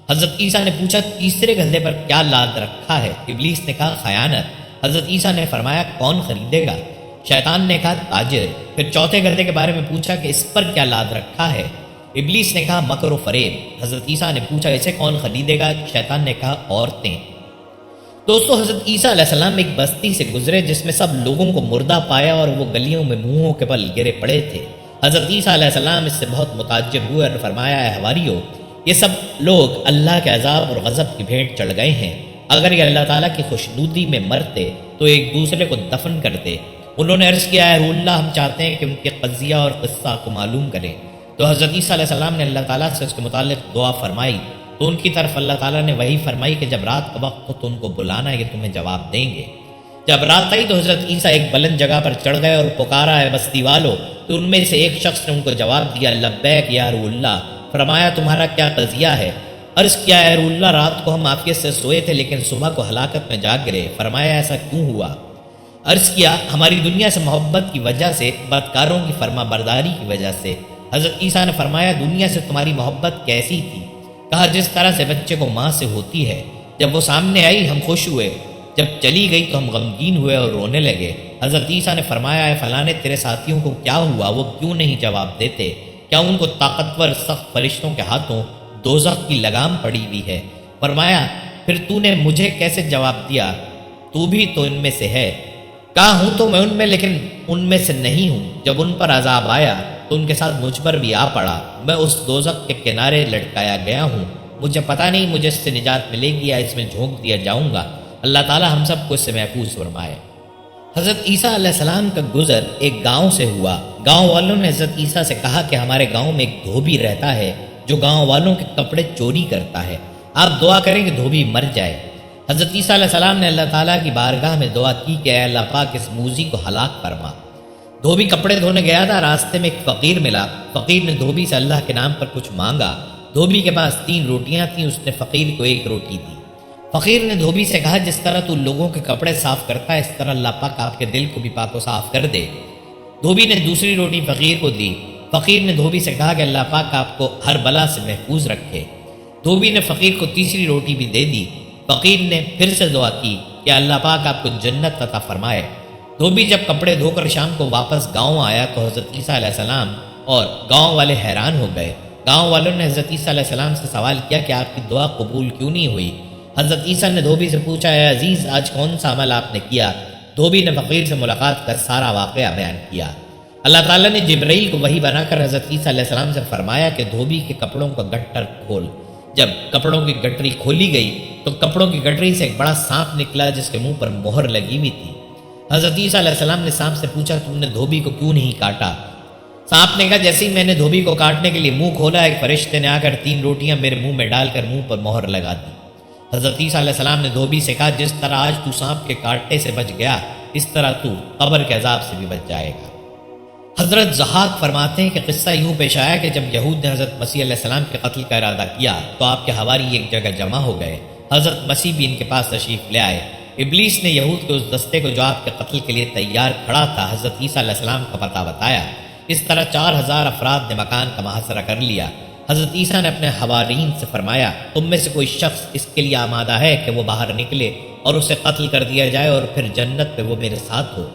حضرت عیسیٰ نے پوچھا، تیسرے گدھے پر کیا لاد رکھا ہے؟ ابلیس نے کہا، خیانت۔ حضرت عیسیٰ نے فرمایا، کون خریدے گا؟ شیطان نے کہا، تاجر۔ پھر چوتھے گدھے کے بارے میں پوچھا کہ اس پر کیا لاد رکھا ہے؟ ابلیس نے کہا، مکر و فریب۔ حضرت عیسیٰ نے پوچھا، اسے کون خریدے گا؟ شیطان نے کہا، عورتیں۔ دوستو، حضرت عیسیٰ علیہ السلام ایک بستی سے گزرے جس میں سب لوگوں کو مردہ پایا اور وہ گلیوں میں منہوں کے بل گرے پڑے تھے۔ حضرت عیسیٰ علیہ السلام اس سے بہت متعجب ہوئے اور فرمایا، اے حواریو، یہ سب لوگ اللہ کے عذاب اور غضب کی بھیٹ چڑھ گئے ہیں۔ اگر یہ اللہ تعالیٰ کی خوشنودی میں مرتے تو ایک دوسرے کو دفن کرتے۔ انہوں نے عرض کیا، اے روح اللہ، ہم چاہتے ہیں کہ ان کے قضیہ اور قصہ کو معلوم کریں۔ تو حضرت عیسیٰ علیہ السلام نے اللہ تعالیٰ سے اس کے متعلق دعا فرمائی تو ان کی طرف اللہ تعالیٰ نے وہی فرمائی کہ جب رات کا وقت ہو تو ان کو بلانا، یہ تمہیں جواب دیں گے۔ جب رات آئی تو حضرت عیسیٰ ایک بلند جگہ پر چڑھ گئے اور پکارا، اے بستی والو۔ تو ان میں سے ایک شخص نے ان کو جواب دیا، لبیک یا روح اللہ۔ فرمایا، تمہارا کیا قضیہ ہے؟ عرض کیا، اے روح اللہ، رات کو ہم عافیت سے سوئے تھے لیکن صبح کو ہلاکت میں جاگ گرے۔ فرمایا، ایسا کیوں ہوا؟ عرض کیا، ہماری دنیا سے محبت کی وجہ سے، بدکاروں کی فرما برداری کی وجہ سے۔ حضرت عیسیٰ نے فرمایا، دنیا سے تمہاری محبت کیسی تھی؟ کہا، جس طرح سے بچے کو ماں سے ہوتی ہے۔ جب وہ سامنے آئی ہم خوش ہوئے، جب چلی گئی تو ہم غمگین ہوئے اور رونے لگے۔ حضرت عیسیٰ نے فرمایا، اے فلانے، تیرے ساتھیوں کو کیا ہوا؟ وہ کیوں نہیں جواب دیتے؟ کیا ان کو طاقتور سخت فرشتوں کے ہاتھوں دوزخ کی لگام پڑی ہوئی ہے؟ فرمایا، پھر تو نے مجھے کیسے جواب دیا؟ تو بھی تو ان میں سے ہے۔ کہا، ہوں تو میں ان میں، لیکن ان میں سے نہیں ہوں۔ جب ان پر عذاب آیا تو ان کے ساتھ مجھ پر بھی آ پڑا۔ میں اس دوزخ کے کنارے لٹکایا گیا ہوں۔ مجھے پتہ نہیں مجھے اس سے نجات ملے گی یا اس میں جھونک دیا جاؤں گا۔ اللہ تعالی ہم سب کو اس سے محفوظ فرمائے۔ حضرت عیسیٰ علیہ السلام کا گزر ایک گاؤں سے ہوا۔ گاؤں والوں نے حضرت عیسیٰ سے کہا کہ ہمارے گاؤں میں ایک دھوبی رہتا ہے جو گاؤں والوں کے کپڑے چوری کرتا ہے، آپ دعا کریں کہ دھوبی مر جائے۔ حضرت عیسیٰ علیہ السلام نے اللہ تعالیٰ کی بارگاہ میں دعا کی کہ اے اللہ پاک، اس موذی کو ہلاک فرما۔ دھوبی کپڑے دھونے گیا تھا، راستے میں ایک فقیر ملا۔ فقیر نے دھوبی سے اللہ کے نام پر کچھ مانگا۔ دھوبی کے پاس 3 روٹیاں تھیں، اس نے فقیر کو 1 روٹی دی۔ فقیر نے دھوبی سے کہا، جس طرح تو لوگوں کے کپڑے صاف کرتا ہے اس طرح اللہ پاک آپ کے دل کو بھی پاک و صاف کر دے۔ دھوبی نے دوسری روٹی فقیر کو دی۔ فقیر نے دھوبی سے کہا کہ اللہ پاک آپ کو ہر بلا سے محفوظ رکھے۔ دھوبی نے فقیر کو تیسری روٹی بھی دے دی۔ فقیر نے پھر سے دعا کی کہ اللہ پاک آپ کو جنت عطا فرمائے۔ دھوبی جب کپڑے دھو کر شام کو واپس گاؤں آیا تو حضرت عیسیٰ علیہ السلام اور گاؤں والے حیران ہو گئے۔ گاؤں والوں نے حضرت عیسیٰ علیہ السلام سے سوال کیا کہ آپ کی دعا قبول کیوں نہیں ہوئی؟ حضرت عیسیٰ نے دھوبی سے پوچھا، اے عزیز، آج کون سا عمل آپ نے کیا؟ دھوبی نے فقیر سے ملاقات کر سارا واقعہ بیان کیا۔ اللہ تعالیٰ نے جبرائیل کو وحی بنا کر حضرت عیسیٰ علیہ السلام سے فرمایا کہ دھوبی کے کپڑوں کا گٹر کھول۔ جب کپڑوں کی گٹری کھولی گئی تو کپڑوں کی گٹری سے ایک بڑا سانپ نکلا جس کے منہ پر مہر لگی ہوئی تھی۔ حضرت عیسیٰ علیہ السلام نے سانپ سے پوچھا، تم نے دھوبی کو کیوں نہیں کاٹا؟ سانپ نے کہا، جیسے ہی میں نے دھوبی کو کاٹنے کے لیے منہ کھولا، ایک فرشتے نے آ کر 3 روٹیاں میرے منہ میں ڈال کر منہ پر مہر لگا دی۔ حضرت عیسیٰ علیہ السلام نے دھوبی سے کہا، جس طرح آج تو سانپ کے کاٹنے سے بچ گیا، اس طرح تو قبر کے عذاب سے بھی بچ جائے گا۔ حضرت ضحاک فرماتے ہیں کہ قصہ یوں پیش آیا کہ جب یہود نے حضرت مسیح علیہ السلام کے قتل کا ارادہ کیا تو آپ کے حواری ایک جگہ جمع ہو گئے۔ حضرت مسیح بھی ان کے پاس تشریف لے آئے۔ ابلیس نے یہود کے اس دستے کو جو آپ کے قتل کے لیے تیار کھڑا تھا حضرت عیسیٰ علیہ السلام کا پتہ بتایا۔ اس طرح 4000 افراد نے مکان کا محاصرہ کر لیا۔ حضرت عیسیٰ نے اپنے حوارین سے فرمایا، تم میں سے کوئی شخص اس کے لیے آمادہ ہے کہ وہ باہر نکلے اور اسے قتل کر دیا جائے اور پھر جنت میں وہ میرے ساتھ ہو؟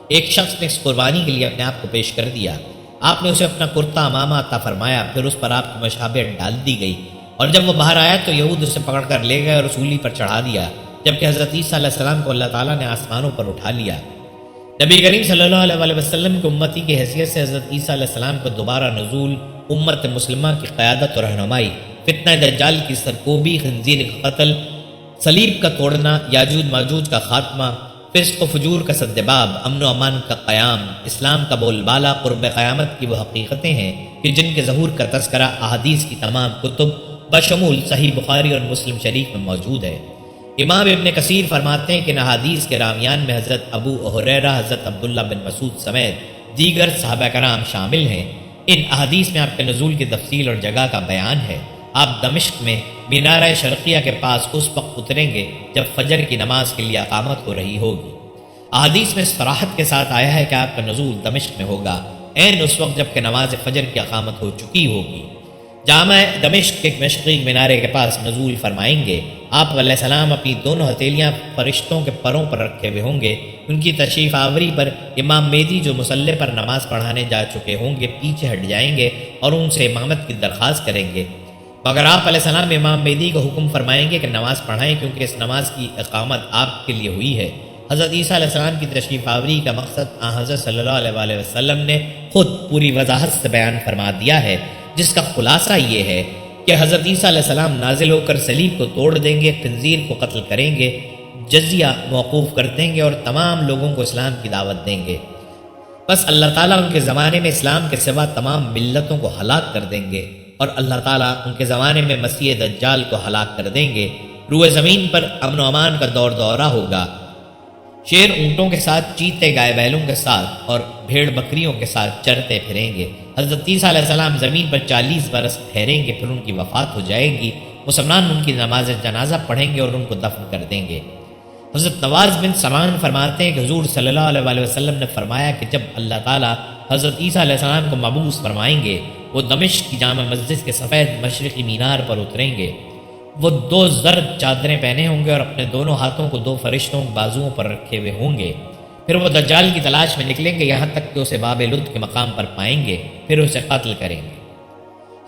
ایک شخص نے اس قربانی کے لیے اپنے آپ کو پیش کر دیا۔ آپ نے اسے اپنا کرتا امامہ عطا فرمایا، پھر اس پر آپ کی مشابہت ڈال دی گئی، اور جب وہ باہر آیا تو یہود اسے پکڑ کر لے گئے اور سولی پر چڑھا دیا، جبکہ حضرت عیسیٰ علیہ السلام کو اللہ تعالیٰ نے آسمانوں پر اٹھا لیا۔ نبی کریم صلی اللہ علیہ وسلم کی امتی کی حیثیت سے حضرت عیسیٰ علیہ السلام کو دوبارہ نزول، امت مسلمہ کی قیادت اور رہنمائی، فتنہ دجال کی سرکوبی، خنزیر کا قتل، صلیب کا توڑنا، یاجوج ماجوج کا خاتمہ، فسق و فجور کا سدباب، امن و امان کا قیام، اسلام کا بول بالا، قرب قیامت کی وہ حقیقتیں ہیں کہ جن کے ظہور کا تذکرہ احادیث کی تمام کتب بشمول صحیح بخاری اور مسلم شریف میں موجود ہے۔ امام ابن کثیر فرماتے ہیں کہ ان احادیث کے راویان میں حضرت ابو ہریرہ، حضرت عبداللہ بن مسعود سمیت دیگر صحابہ کرام شامل ہیں۔ ان احادیث میں آپ کے نزول کی تفصیل اور جگہ کا بیان ہے۔ آپ دمشق میں مینارہ شرقیہ کے پاس اس وقت اتریں گے جب فجر کی نماز کے لیے اقامت ہو رہی ہوگی۔ احادیث میں صراحت کے ساتھ آیا ہے کہ آپ کا نزول دمشق میں ہوگا، عین اس وقت جب کہ نماز فجر کی اقامت ہو چکی ہوگی۔ جامع دمشق کے مشرقی مینارے کے پاس نزول فرمائیں گے۔ آپ علیہ السلام اپنی دونوں ہتھیلیاں فرشتوں کے پروں پر رکھے ہوئے ہوں گے۔ ان کی تشریف آوری پر امام مہدی جو مصلی پر نماز پڑھانے جا چکے ہوں گے پیچھے ہٹ جائیں گے اور ان سے امامت کی درخواست کریں گے۔ تو اگر آپ علیہ السلام امام مہدی کو حکم فرمائیں گے کہ نماز پڑھائیں کیونکہ اس نماز کی اقامت آپ کے لیے ہوئی ہے۔ حضرت عیسیٰ علیہ السلام کی تشریف آوری کا مقصد حضرت صلی اللہ علیہ وآلہ وسلم نے خود پوری وضاحت سے بیان فرما دیا ہے، جس کا خلاصہ یہ ہے کہ حضرت عیسیٰ علیہ السلام نازل ہو کر صلیب کو توڑ دیں گے، خنزیر کو قتل کریں گے، جزیہ موقوف کر دیں گے اور تمام لوگوں کو اسلام کی دعوت دیں گے۔ بس اللہ تعالیٰ ان کے زمانے میں اسلام کے سوا تمام ملتوں کو ہلاک کر دیں گے، اور اللہ تعالیٰ ان کے زمانے میں مسیح دجال کو ہلاک کر دیں گے۔ روئے زمین پر امن و امان کا دور دورہ ہوگا، شیر اونٹوں کے ساتھ، چیتے گائے بیلوں کے ساتھ اور بھیڑ بکریوں کے ساتھ چرتے پھریں گے۔ حضرت عیسیٰ علیہ السلام زمین پر 40 برس ٹھہریں گے، پھر ان کی وفات ہو جائے گی۔ مسلمان ان کی نماز جنازہ پڑھیں گے اور ان کو دفن کر دیں گے۔ حضرت نواز بن سمان فرماتے ہیں کہ حضور صلی اللہ علیہ وآلہ وسلم نے فرمایا کہ جب اللہ تعالیٰ حضرت عیسیٰ علیہ السلام کو مبعوث فرمائیں گے، وہ دمشق کی جامع مسجد کے سفید مشرقی مینار پر اتریں گے۔ وہ 2 زرد چادریں پہنے ہوں گے اور اپنے دونوں ہاتھوں کو 2 فرشتوں کے بازوؤں پر رکھے ہوئے ہوں گے۔ پھر وہ دجال کی تلاش میں نکلیں گے یہاں تک کہ اسے باب لد کے مقام پر پائیں گے، پھر اسے قتل کریں گے۔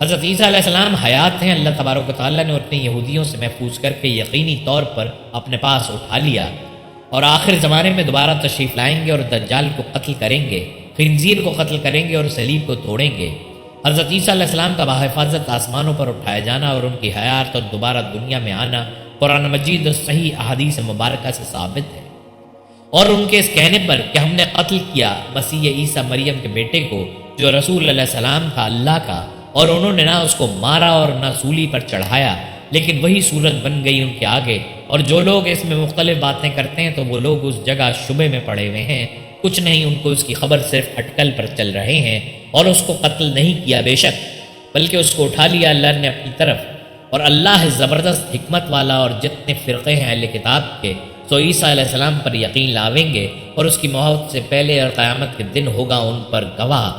حضرت عیسیٰ علیہ السلام حیات ہیں، اللہ تبارک و تعالیٰ نے اپنے یہودیوں سے محفوظ کر کے یقینی طور پر اپنے پاس اٹھا لیا، اور آخر زمانے میں دوبارہ تشریف لائیں گے اور دجال کو قتل کریں گے، خنزیر کو قتل کریں گے اور صلیب کو توڑیں گے۔ حضرت عیسیٰ علیہ السلام کا بحفاظت آسمانوں پر اٹھایا جانا اور ان کی حیات اور دوبارہ دنیا میں آنا قرآن مجید اور صحیح احادیث مبارکہ سے ثابت ہے۔ اور ان کے اس کہنے پر کہ ہم نے قتل کیا مسیح عیسیٰ مریم کے بیٹے کو جو رسول علیہ السلام تھا اللہ کا، اور انہوں نے نہ اس کو مارا اور نہ سولی پر چڑھایا، لیکن وہی صورت بن گئی ان کے آگے، اور جو لوگ اس میں مختلف باتیں کرتے ہیں تو وہ لوگ اس جگہ شبے میں پڑے ہوئے ہیں، کچھ نہیں، ان کو اس کی خبر صرف اٹکل پر چل رہے ہیں، اور اس کو قتل نہیں کیا بے شک، بلکہ اس کو اٹھا لیا اللہ نے اپنی طرف، اور اللہ ہے زبردست حکمت والا، اور جتنے فرقے ہیں اہل کتاب کے سو عیسیٰ علیہ السلام پر یقین لاویں گے، اور اس کی موت سے پہلے اور قیامت کے دن ہوگا ان پر گواہ۔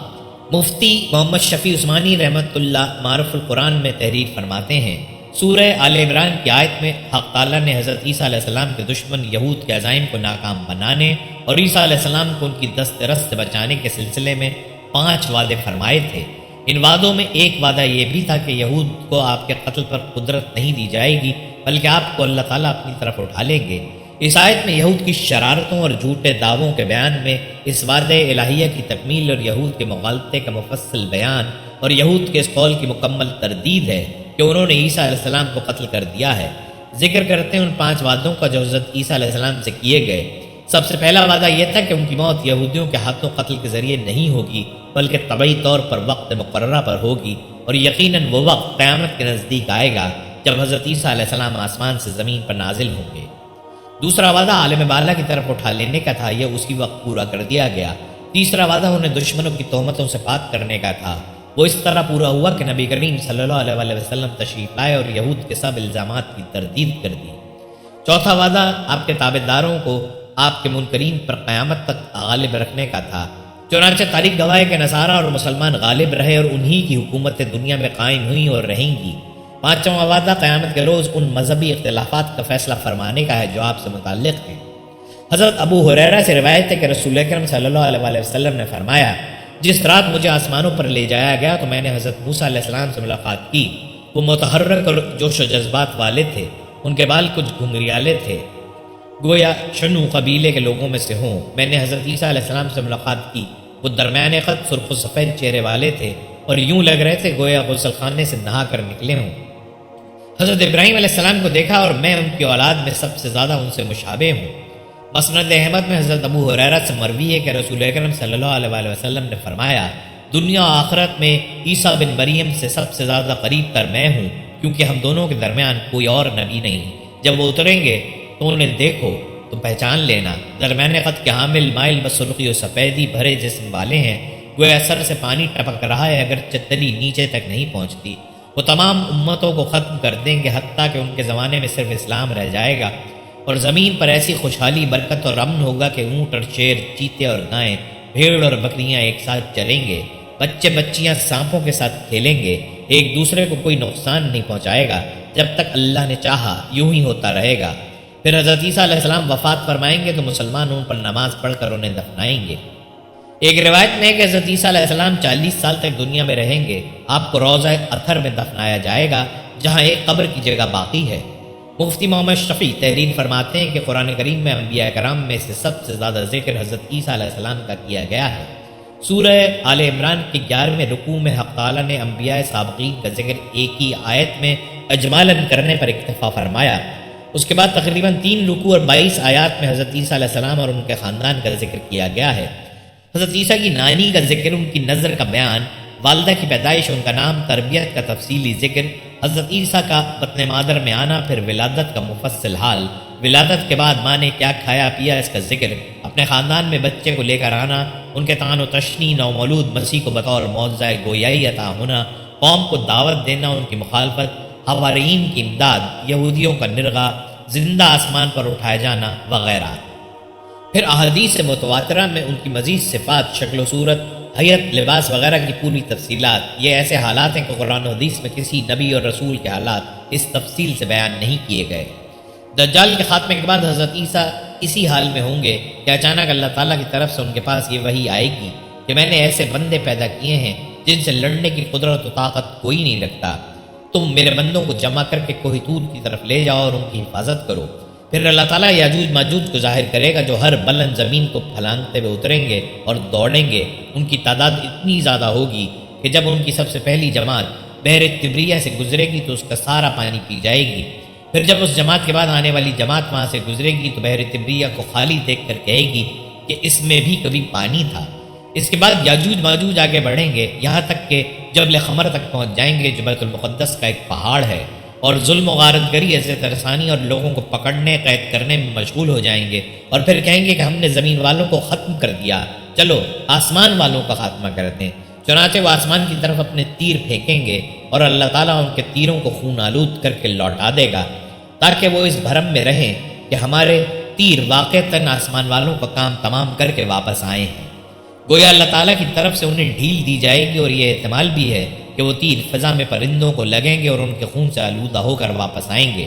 مفتی محمد شفیع عثمانی رحمۃ اللہ معرف القرآن میں تحریر فرماتے ہیں، سورہ آل عمران کی آیت میں حق تعالیٰ نے حضرت عیسیٰ علیہ السلام کے دشمن یہود کے عزائم کو ناکام بنانے اور عیسیٰ علیہ السلام کو ان کی دست رست سے بچانے کے سلسلے میں 5 وعدے فرمائے تھے۔ ان وعدوں میں ایک وعدہ یہ بھی تھا کہ یہود کو آپ کے قتل پر قدرت نہیں دی جائے گی، بلکہ آپ کو اللہ تعالیٰ اپنی طرف اٹھا لیں گے۔ اس آیت میں یہود کی شرارتوں اور جھوٹے دعووں کے بیان میں اس وعدے الہیہ کی تکمیل اور یہود کے مغالطے کا مفصل بیان اور یہود کے اس قول کی مکمل تردید ہے کہ انہوں نے عیسیٰ علیہ السلام کو قتل کر دیا ہے۔ ذکر کرتے ہیں ان 5 وعدوں کا جو حضرت عیسیٰ علیہ السلام سے کیے گئے۔ سب سے پہلا وعدہ یہ تھا کہ ان کی موت یہودیوں کے ہاتھوں قتل کے ذریعے نہیں ہوگی، بلکہ طبعی طور پر وقت مقررہ پر ہوگی، اور یقیناً وہ وقت قیامت کے نزدیک آئے گا جب حضرت عیسیٰ علیہ السلام آسمان سے زمین پر نازل ہوں گے۔ دوسرا وعدہ عالم بالا کی طرف اٹھا لینے کا تھا، یہ اسی وقت پورا کر دیا گیا۔ تیسرا وعدہ انہیں دشمنوں کی تہمتوں سے پاک کرنے کا تھا، وہ اس طرح پورا ہوا کہ نبی کریم صلی اللہ علیہ وآلہ وسلم تشریف لائے اور یہود کے سب الزامات کی تردید کر دی۔ چوتھا وعدہ آپ کے تابعداروں کو آپ کے منکرین پر قیامت تک غالب رکھنے کا تھا، چنانچہ تاریخ گواہ کہ نصارہ اور مسلمان غالب رہے اور انہی کی حکومتیں دنیا میں قائم ہوئیں اور رہیں گی۔ پانچواں وعدہ قیامت کے روز ان مذہبی اختلافات کا فیصلہ فرمانے کا ہے جو آپ سے متعلق ہیں۔ حضرت ابو ہریرہ سے روایت ہے کہ رسول اکرم صلی اللہ علیہ وآلہ وسلم نے فرمایا، جس رات مجھے آسمانوں پر لے جایا گیا تو میں نے حضرت موسیٰ علیہ السلام سے ملاقات کی۔ وہ متحرک اور جوش و جذبات والے تھے، ان کے بال کچھ گھنگریالے تھے، گویا شنو قبیلے کے لوگوں میں سے ہوں۔ میں نے حضرت عیسیٰ علیہ السلام سے ملاقات کی، وہ درمیان قد سرخ و سفید چہرے والے تھے اور یوں لگ رہے تھے گویا غسل خانے سے نہا کر نکلے ہوں۔ حضرت ابراہیم علیہ السلام کو دیکھا اور میں ان کی اولاد میں سب سے زیادہ ان سے مشابہ ہوں۔ مسند احمد میں حضرت ابو ہریرہ سے مروی ہے کہ رسول اکرم صلی اللہ علیہ وآلہ وسلم نے فرمایا، دنیا و آخرت میں عیسیٰ بن مریم سے سب سے زیادہ قریب تر میں ہوں، کیونکہ ہم دونوں کے درمیان کوئی اور نبی نہیں۔ جب وہ اتریں گے تو انہیں دیکھو تو پہچان لینا، درمیان قد کے حامل مائل بسرخی و سفیدی بھرے جسم والے ہیں، گویا سر سے پانی ٹپک رہا ہے اگر چتری نیچے تک نہیں پہنچتی۔ وہ تمام امتوں کو ختم کر دیں گے حتیٰ کہ ان کے زمانے میں صرف اسلام رہ جائے گا، اور زمین پر ایسی خوشحالی، برکت اور امن ہوگا کہ اونٹ اور شیر، چیتے اور گائیں، بھیڑ اور بکریاں ایک ساتھ چریں گے، بچے بچیاں سانپوں کے ساتھ کھیلیں گے، ایک دوسرے کو کوئی نقصان نہیں پہنچائے گا، جب تک اللہ نے چاہا یوں ہی ہوتا رہے گا۔ پھر حضرت عیسیٰ علیہ السلام وفات فرمائیں گے تو مسلمان ان پر نماز پڑھ کر انہیں دفنائیں گے۔ ایک روایت میں ہے کہ حضرت عیسیٰ علیہ السلام 40 سال تک دنیا میں رہیں گے، آپ کو روضہ اطہر میں دفنایا جائے گا، جہاں ایک قبر کی جگہ باقی ہے۔ مفتی محمد شفیع تحریر فرماتے ہیں کہ قرآن کریم میں انبیاء کرام میں سے سب سے زیادہ ذکر حضرت عیسیٰ علیہ السلام کا کیا گیا ہے۔ سورہ آل عمران کے 11ویں رکوع میں حق تعالیٰ نے انبیاء سابقین کا ذکر ایک ہی آیت میں اجمالاً کرنے پر اکتفا فرمایا۔ اس کے بعد تقریباً 3 رکوع اور 22 آیات میں حضرت عیسیٰ علیہ السلام اور ان کے خاندان کا ذکر کیا گیا ہے۔ حضرت عیسیٰ کی نانی کا ذکر، ان کی نظر کا بیان، والدہ کی پیدائش، ان کا نام، تربیت کا تفصیلی ذکر، حضرت عیسیٰ کا بطن مادر میں آنا، پھر ولادت کا مفصل حال، ولادت کے بعد ماں نے کیا کھایا پیا اس کا ذکر، اپنے خاندان میں بچے کو لے کر آنا، ان کے طعن و تشنی، نومولود مسیح کو بطور معجزہ گویائی عطا ہونا، قوم کو دعوت دینا، ان کی مخالفت، حوارئین کی امداد، یہودیوں کا نرغہ، زندہ آسمان پر اٹھائے جانا وغیرہ۔ پھر احادیث متواترہ میں ان کی مزید صفات، شکل و صورت، حیت، لباس وغیرہ کی پوری تفصیلات۔ یہ ایسے حالات ہیں کہ قرآن و حدیث میں کسی نبی اور رسول کے حالات اس تفصیل سے بیان نہیں کیے گئے۔ دجال کے خاتمے کے بعد حضرت عیسیٰ اسی حال میں ہوں گے کہ اچانک اللہ تعالیٰ کی طرف سے ان کے پاس یہ وحی آئے گی کہ میں نے ایسے بندے پیدا کیے ہیں جن سے لڑنے کی قدرت و طاقت کوئی نہیں رکھتا، تم میرے بندوں کو جمع کر کے کوہ طور کی طرف لے جاؤ اور ان کی حفاظت کرو۔ پھر اللہ تعالیٰ یاجوج ماجوج کو ظاہر کرے گا جو ہر بلند زمین کو پھلانگتے ہوئے اتریں گے اور دوڑیں گے۔ ان کی تعداد اتنی زیادہ ہوگی کہ جب ان کی سب سے پہلی جماعت بحر تبریہ سے گزرے گی تو اس کا سارا پانی پی جائے گی۔ پھر جب اس جماعت کے بعد آنے والی جماعت وہاں سے گزرے گی تو بحر تبریہ کو خالی دیکھ کر کہے گی کہ اس میں بھی کبھی پانی تھا۔ اس کے بعد یاجوج ماجوج آگے بڑھیں گے یہاں تک کہ جبل خمر تک پہنچ جائیں گے جو بیت المقدس کا ایک پہاڑ ہے، اور ظلم و غارت گری، عزت رسانی اور لوگوں کو پکڑنے قید کرنے میں مشغول ہو جائیں گے، اور پھر کہیں گے کہ ہم نے زمین والوں کو ختم کر دیا، چلو آسمان والوں کا خاتمہ کرتے ہیں۔ چنانچہ وہ آسمان کی طرف اپنے تیر پھینکیں گے اور اللہ تعالیٰ ان کے تیروں کو خون آلود کر کے لوٹا دے گا تاکہ وہ اس بھرم میں رہیں کہ ہمارے تیر واقعتاً آسمان والوں کا کام تمام کر کے واپس آئے ہیں۔ گویا اللہ تعالیٰ کی طرف سے انہیں ڈھیل دی جائے گی، اور یہ احتمال بھی ہے کہ وہ تیر فضا میں پرندوں کو لگیں گے اور ان کے خون سے آلودہ ہو کر واپس آئیں گے۔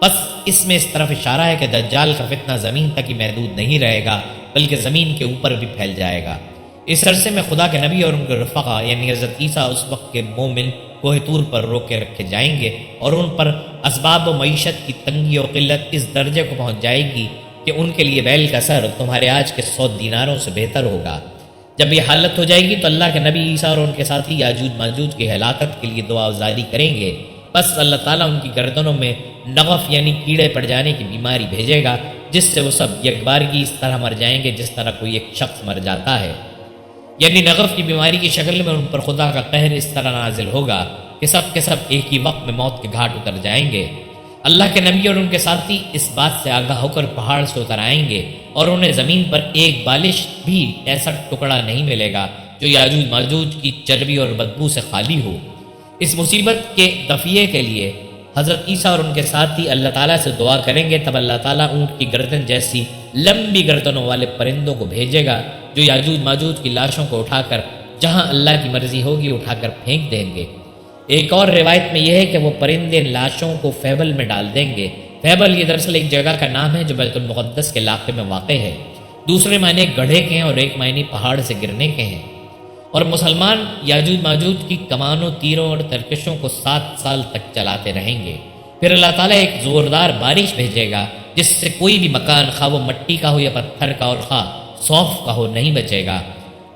بس اس میں اس طرف اشارہ ہے کہ دجال کا فتنہ زمین تک ہی محدود نہیں رہے گا بلکہ زمین کے اوپر بھی پھیل جائے گا۔ اس عرصے میں خدا کے نبی اور ان کے رفقا یعنی حضرت عیسیٰ اس وقت کے مومن کوہ طور پر روکے رکھے جائیں گے، اور ان پر اسباب و معیشت کی تنگی و قلت اس درجے کو پہنچ جائے گی کہ ان کے لیے بیل کا سر تمہارے آج کے 100 دیناروں سے بہتر ہوگا۔ جب یہ حالت ہو جائے گی تو اللہ کے نبی عیسیٰ اور ان کے ساتھی یاجوج ماجوج کی ہلاکت کے لیے دعا گزاری کریں گے، بس اللہ تعالیٰ ان کی گردنوں میں نغف یعنی کیڑے پڑ جانے کی بیماری بھیجے گا، جس سے وہ سب یکبارگی اس طرح مر جائیں گے جس طرح کوئی ایک شخص مر جاتا ہے۔ یعنی نغف کی بیماری کی شکل میں ان پر خدا کا قہر اس طرح نازل ہوگا کہ سب کے سب ایک ہی وقت میں موت کے گھاٹ اتر جائیں گے۔ اللہ کے نبی اور ان کے ساتھی اس بات سے آگاہ ہو کر پہاڑ سے اتر آئیں گے، اور انہیں زمین پر ایک بالش بھی ایسا ٹکڑا نہیں ملے گا جو یاجوج ماجوج کی چربی اور بدبو سے خالی ہو۔ اس مصیبت کے دفعے کے لیے حضرت عیسیٰ اور ان کے ساتھی اللہ تعالیٰ سے دعا کریں گے، تب اللہ تعالیٰ اونٹ کی گردن جیسی لمبی گردنوں والے پرندوں کو بھیجے گا جو یاجوج ماجوج کی لاشوں کو اٹھا کر جہاں اللہ کی مرضی ہوگی اٹھا کر پھینک دیں گے۔ ایک اور روایت میں یہ ہے کہ وہ پرندے لاشوں کو فیبل میں ڈال دیں گے۔ فیبل یہ دراصل ایک جگہ کا نام ہے جو بیت المقدس کے علاقے میں واقع ہے۔ دوسرے معنی گڑھے کے ہیں اور ایک معنی پہاڑ سے گرنے کے ہیں۔ اور مسلمان یاجوج ماجوج کی کمانوں، تیروں اور ترکشوں کو 7 سال تک چلاتے رہیں گے۔ پھر اللہ تعالیٰ ایک زوردار بارش بھیجے گا جس سے کوئی بھی مکان، خواہ وہ مٹی کا ہو یا پتھر کا اور خواہ صوف کا ہو، نہیں بچے گا۔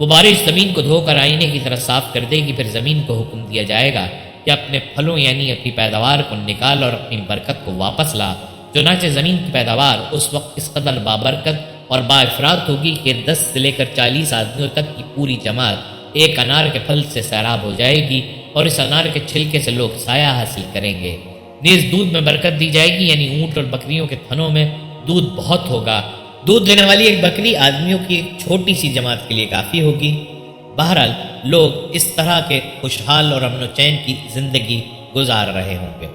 وہ بارش زمین کو دھو کر آئینے کی طرح صاف کر دے گی۔ پھر زمین کو حکم دیا جائے گا کہ اپنے پھلوں یعنی اپنی پیداوار کو نکال اور اپنی برکت کو واپس لا۔ چنانچہ زمین کی پیداوار اس وقت اس قدر بابرکت اور باافراد ہوگی کہ 10 سے لے کر 40 آدمیوں تک کی پوری جماعت ایک انار کے پھل سے سیراب ہو جائے گی، اور اس انار کے چھلکے سے لوگ سایہ حاصل کریں گے۔ نیز دودھ میں برکت دی جائے گی، یعنی اونٹ اور بکریوں کے تھنوں میں دودھ بہت ہوگا۔ دودھ دینے والی ایک بکری آدمیوں کی ایک چھوٹی سی جماعت کے لیے کافی ہوگی۔ بہرحال لوگ اس طرح کے خوشحال اور امن و چین کی زندگی گزار رہے ہوں گے۔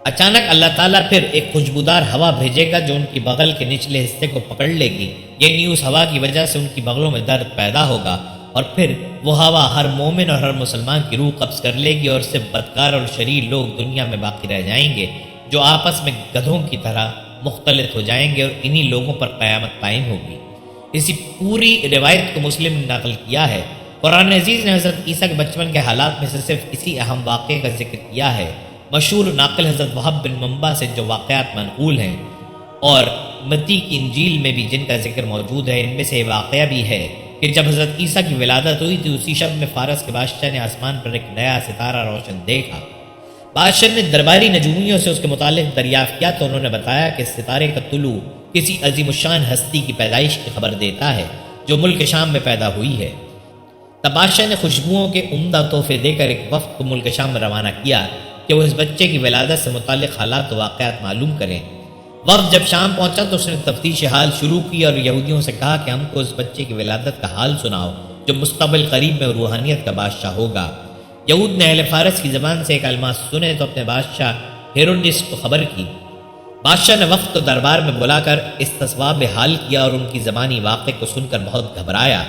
اچانک اللہ تعالیٰ پھر ایک خوشبودار ہوا بھیجے گا جو ان کی بغل کے نچلے حصے کو پکڑ لے گی، یعنی اس ہوا کی وجہ سے ان کی بغلوں میں درد پیدا ہوگا، اور پھر وہ ہوا ہر مومن اور ہر مسلمان کی روح قبض کر لے گی، اور صرف بدکار اور شریر لوگ دنیا میں باقی رہ جائیں گے جو آپس میں گدھوں کی طرح مختلط ہو جائیں گے، اور انہی لوگوں پر قیامت قائم ہوگی۔ اسی پوری روایت کو مسلم نے نقل کیا ہے۔ قرآن عزیز نے حضرت عیسیٰ کے بچپن کے حالات میں سے صرف اسی اہم واقعے کا ذکر کیا ہے، مشہور ناقل حضرت وہب بن منبع سے جو واقعات منقول ہیں اور متی کی انجیل میں بھی جن کا ذکر موجود ہے، ان میں سے یہ واقعہ بھی ہے کہ جب حضرت عیسیٰ کی ولادت ہوئی تھی، اسی شب میں فارس کے بادشاہ نے آسمان پر ایک نیا ستارہ روشن دیکھا۔ بادشاہ نے درباری نجومیوں سے اس کے متعلق دریافت کیا تو انہوں نے بتایا کہ ستارے کا طلوع کسی عظیم الشان ہستی کی پیدائش کی خبر دیتا ہے جو ملک شام میں پیدا ہوئی ہے۔ تب بادشاہ نے خوشبوؤں کے عمدہ تحفے دے کر ایک وفد کو ملک شام میں روانہ کیا کہ وہ اس بچے کی ولادت سے متعلق حالات و واقعات معلوم کریں۔ وفد جب شام پہنچا تو اس نے تفتیش حال شروع کی اور یہودیوں سے کہا کہ ہم کو اس بچے کی ولادت کا حال سناؤ جو مستقبل قریب میں روحانیت کا بادشاہ ہوگا۔ یہود نے اہل فارس کی زبان سے ایک الماس سنے تو اپنے بادشاہ ہیروڈس کو خبر کی۔ بادشاہ نے وفد کو دربار میں بلا کر استصواب حال کیا اور ان کی زبانی واقعے کو سن کر بہت گھبرایا۔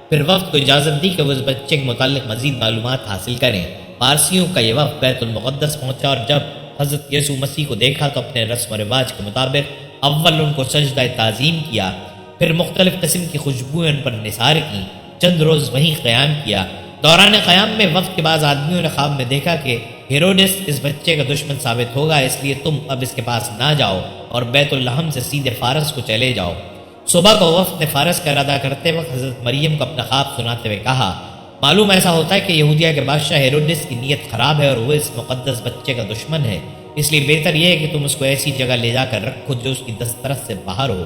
پھر وفد کو اجازت دی کہ وہ اس بچے کے متعلق مزید معلومات حاصل کریں۔ پارسیوں کا یہ وفد بیت المقدس پہنچا اور جب حضرت یسوع مسیح کو دیکھا تو اپنے رسم و رواج کے مطابق اول ان کو سجدہ تعظیم کیا، پھر مختلف قسم کی خوشبوئیں ان پر نثار کی، چند روز وہیں قیام کیا۔ دوران قیام میں وفد کے بعض آدمیوں نے خواب میں دیکھا کہ ہیروڈس اس بچے کا دشمن ثابت ہوگا، اس لیے تم اب اس کے پاس نہ جاؤ اور بیت الحم سے سیدھے فارس کو چلے جاؤ۔ صبح کو وفد نے فارس کا ارادہ کرتے وقت حضرت مریم کو اپنا خواب سناتے ہوئے کہا، معلوم ایسا ہوتا ہے کہ یہودیہ کے بادشاہ ہیروڈس کی نیت خراب ہے اور وہ اس مقدس بچے کا دشمن ہے، اس لیے بہتر یہ ہے کہ تم اس کو ایسی جگہ لے جا کر رکھو جو اس کی دسترس سے باہر ہو۔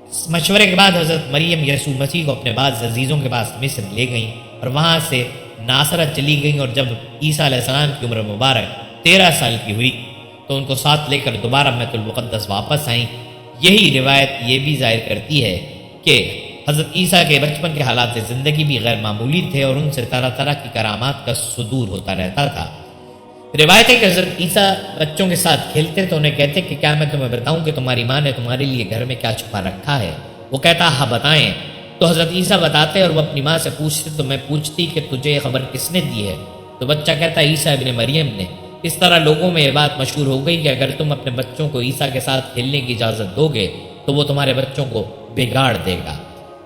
اس مشورے کے بعد حضرت مریم یسوع مسیح کو اپنے بعض عزیزوں کے پاس مصر لے گئیں اور وہاں سے ناصرت چلی گئیں، اور جب عیسیٰ علیہ السلام کی عمر مبارک 13 سال کی ہوئی تو ان کو ساتھ لے کر دوبارہ بیت المقدس واپس آئیں۔ یہی روایت یہ بھی ظاہر کرتی ہے کہ حضرت عیسیٰ کے بچپن کے حالات زندگی بھی غیر معمولی تھے اور ان سے طرح طرح کی کرامات کا صدور ہوتا رہتا تھا۔ روایت ہے کہ حضرت عیسیٰ بچوں کے ساتھ کھیلتے تو انہیں کہتے کہ کیا میں تمہیں بتاؤں کہ تمہاری ماں نے تمہارے لیے گھر میں کیا چھپا رکھا ہے؟ وہ کہتا ہاں بتائیں۔ تو حضرت عیسیٰ بتاتے اور وہ اپنی ماں سے پوچھتے تو میں پوچھتی کہ تجھے یہ خبر کس نے دی ہے؟ تو بچہ کہتا عیسیٰ ابن مریم نے۔ اس طرح لوگوں میں یہ بات مشہور ہو گئی کہ اگر تم اپنے بچوں کو عیسیٰ کے ساتھ کھیلنے کی اجازت دو گے تو وہ تمہارے بچوں کو بگاڑ دے گا۔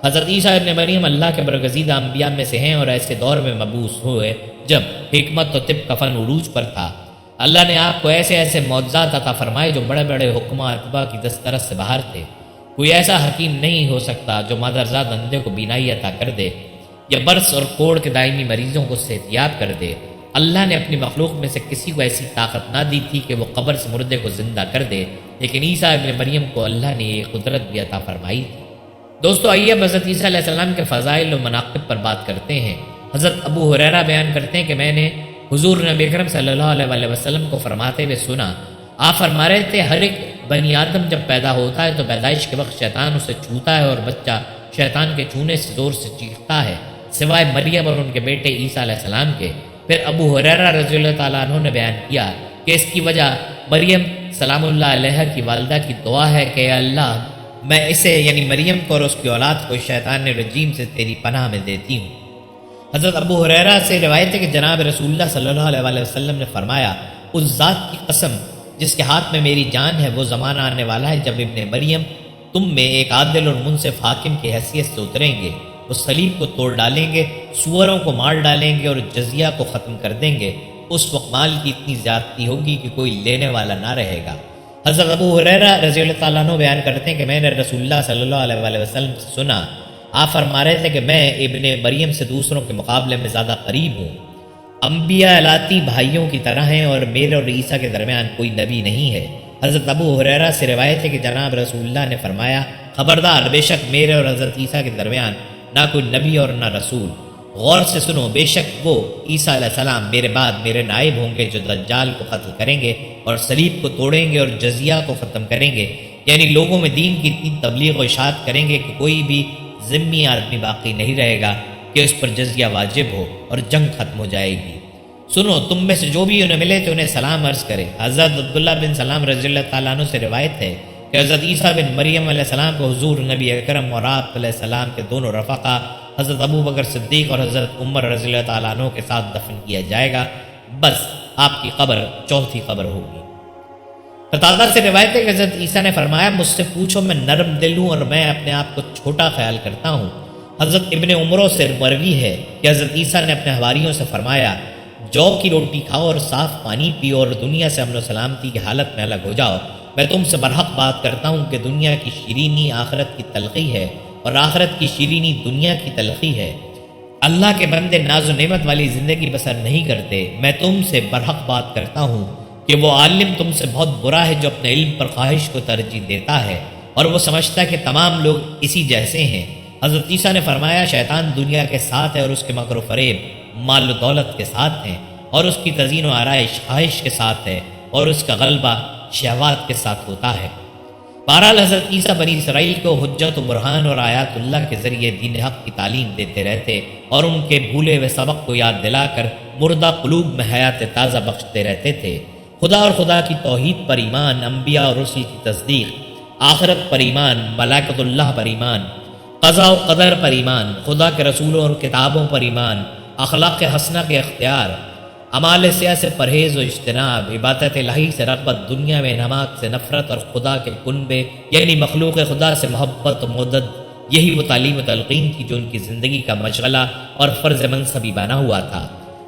حضرت عیسیٰ ابن مریم اللہ کے برگزیدہ انبیاء میں سے ہیں اور ایسے دور میں مبعوث ہوئے جب حکمت و طب کا فن عروج پر تھا۔ اللہ نے آپ کو ایسے ایسے معجزات عطا فرمائے جو بڑے بڑے حکماء اتباع کی دسترس سے باہر تھے۔ کوئی ایسا حکیم نہیں ہو سکتا جو مادرزاد اندھے کو بینائی عطا کر دے یا برس اور کوڑ کے دائمی مریضوں کو صحت یاب کر دے۔ اللہ نے اپنی مخلوق میں سے کسی کو ایسی طاقت نہ دی تھی کہ وہ قبر سے مردے کو زندہ کر دے، لیکن عیسیٰ ابن مریم کو اللہ نے یہ قدرت بھی عطا فرمائی تھی۔ دوستو آئیے اب حضرت عیسیٰ علیہ السلام کے فضائل و مناقب پر بات کرتے ہیں۔ حضرت ابو ہریرہ بیان کرتے ہیں کہ میں نے حضور نبی اکرم صلی اللہ علیہ وسلم کو فرماتے ہوئے سنا، آپ فرما رہے تھے ہر ایک بنی آدم جب پیدا ہوتا ہے تو پیدائش کے وقت شیطان اسے چھوتا ہے اور بچہ شیطان کے چھونے سے زور سے چیختا ہے سوائے مریم اور ان کے بیٹے عیسیٰ علیہ السلام کے۔ پھر ابو ہریرہ رضی اللہ تعالیٰ عنہ نے بیان کیا کہ اس کی وجہ مریم سلام اللہ علیہ کی والدہ کی دعا ہے کہ اے اللہ میں اسے یعنی مریم کو اور اس کی اولاد کو شیطان رجیم سے تیری پناہ میں دیتی ہوں۔ حضرت ابو ہریرہ سے روایت ہے کہ جناب رسول اللہ صلی اللہ علیہ وسلم نے فرمایا، اس ذات کی قسم جس کے ہاتھ میں میری جان ہے، وہ زمانہ آنے والا ہے جب ابن مریم تم میں ایک عادل اور منصف حاکم کی حیثیت سے اتریں گے، وہ صلیب کو توڑ ڈالیں گے، سوروں کو مار ڈالیں گے اور جزیہ کو ختم کر دیں گے۔ اس وقت مال کی اتنی زیادتی ہوگی کہ کوئی لینے والا نہ رہے گا۔ حضرت ابو ہریرہ رضی اللہ تعالیٰ عنہ بیان کرتے ہیں کہ میں نے رسول اللہ صلی اللہ علیہ وسلم سے سنا، آپ فرما رہے تھے کہ میں ابن مریم سے دوسروں کے مقابلے میں زیادہ قریب ہوں۔ انبیاء الاتی بھائیوں کی طرح ہیں اور میرے اور عیسیٰ کے درمیان کوئی نبی نہیں ہے۔ حضرت ابو ہریرہ سے روایت ہے کہ جناب رسول اللہ نے فرمایا، خبردار بے شک میرے اور حضرت عیسیٰ کے درمیان نہ کوئی نبی اور نہ رسول۔ غور سے سنو، بے شک وہ عیسیٰ علیہ السلام میرے بعد میرے نائب ہوں گے جو دجال کو قتل کریں گے اور صلیب کو توڑیں گے اور جزیہ کو ختم کریں گے، یعنی لوگوں میں دین کی اتنی تبلیغ و اشاعت کریں گے کہ کوئی بھی ذمی آدمی باقی نہیں رہے گا کہ اس پر جزیہ واجب ہو اور جنگ ختم ہو جائے گی۔ سنو، تم میں سے جو بھی انہیں ملے تو انہیں سلام عرض کرے۔ حضرت عبداللہ بن سلام رضی اللہ تعالیٰ عنہ سے روایت ہے کہ حضرت عیسیٰ بن مریم علیہ السلام کو حضور نبی اکرم اور آپ علیہ السلام کے دونوں رفقا حضرت ابو بکر صدیق اور حضرت عمر رضی اللہ تعالیٰ عنہ کے ساتھ دفن کیا جائے گا، بس آپ کی قبر چوتھی قبر ہوگی۔ قتادہ سے روایت ہے کہ حضرت عیسیٰ نے فرمایا، مجھ سے پوچھو میں نرم دل ہوں اور میں اپنے آپ کو چھوٹا خیال کرتا ہوں۔ حضرت ابن عمرو سے مروی ہے کہ حضرت عیسیٰ نے اپنے حواریوں سے فرمایا، جو کی روٹی کھاؤ اور صاف پانی پیو اور دنیا سے امن و سلامتی کی حالت میں الگ ہو جاؤ۔ میں تم سے برحق بات کرتا ہوں کہ دنیا کی شیرینی آخرت کی تلخی ہے اور آخرت کی شیرینی دنیا کی تلخی ہے۔ اللہ کے بندے ناز و نعمت والی زندگی بسر نہیں کرتے۔ میں تم سے برحق بات کرتا ہوں کہ وہ عالم تم سے بہت برا ہے جو اپنے علم پر خواہش کو ترجیح دیتا ہے اور وہ سمجھتا ہے کہ تمام لوگ اسی جیسے ہیں۔ حضرت عیسیٰ نے فرمایا شیطان دنیا کے ساتھ ہے اور اس کے مکر و فریب مال و دولت کے ساتھ ہیں اور اس کی تزئین و آرائش خواہش کے ساتھ ہے اور اس کا غلبہ شہوات کے ساتھ ہوتا ہے۔ بہرحال حضرت عیسیٰ بنی اسرائیل کو حجت و برہان اور آیات اللہ کے ذریعے دین حق کی تعلیم دیتے رہتے اور ان کے بھولے ہوئے سبق کو یاد دلا کر مردہ قلوب میں حیات تازہ بخشتے رہتے تھے۔ خدا اور خدا کی توحید پر ایمان، انبیاء اور رسل کی تصدیق، آخرت پر ایمان، ملائکۃ اللہ پر ایمان، قضاء و قدر پر ایمان، خدا کے رسولوں اور کتابوں پر ایمان، اخلاق حسنہ کے اختیار، اعمال سیاہ سے پرہیز و اجتناب، عبادت الہی سے رغبت، دنیا میں انعامات سے نفرت اور خدا کے کنبے یعنی مخلوق خدا سے محبت و مودت، یہی وہ تعلیم و تلقین تھی جو ان کی زندگی کا مشغلہ اور فرض منصبی بنا ہوا تھا۔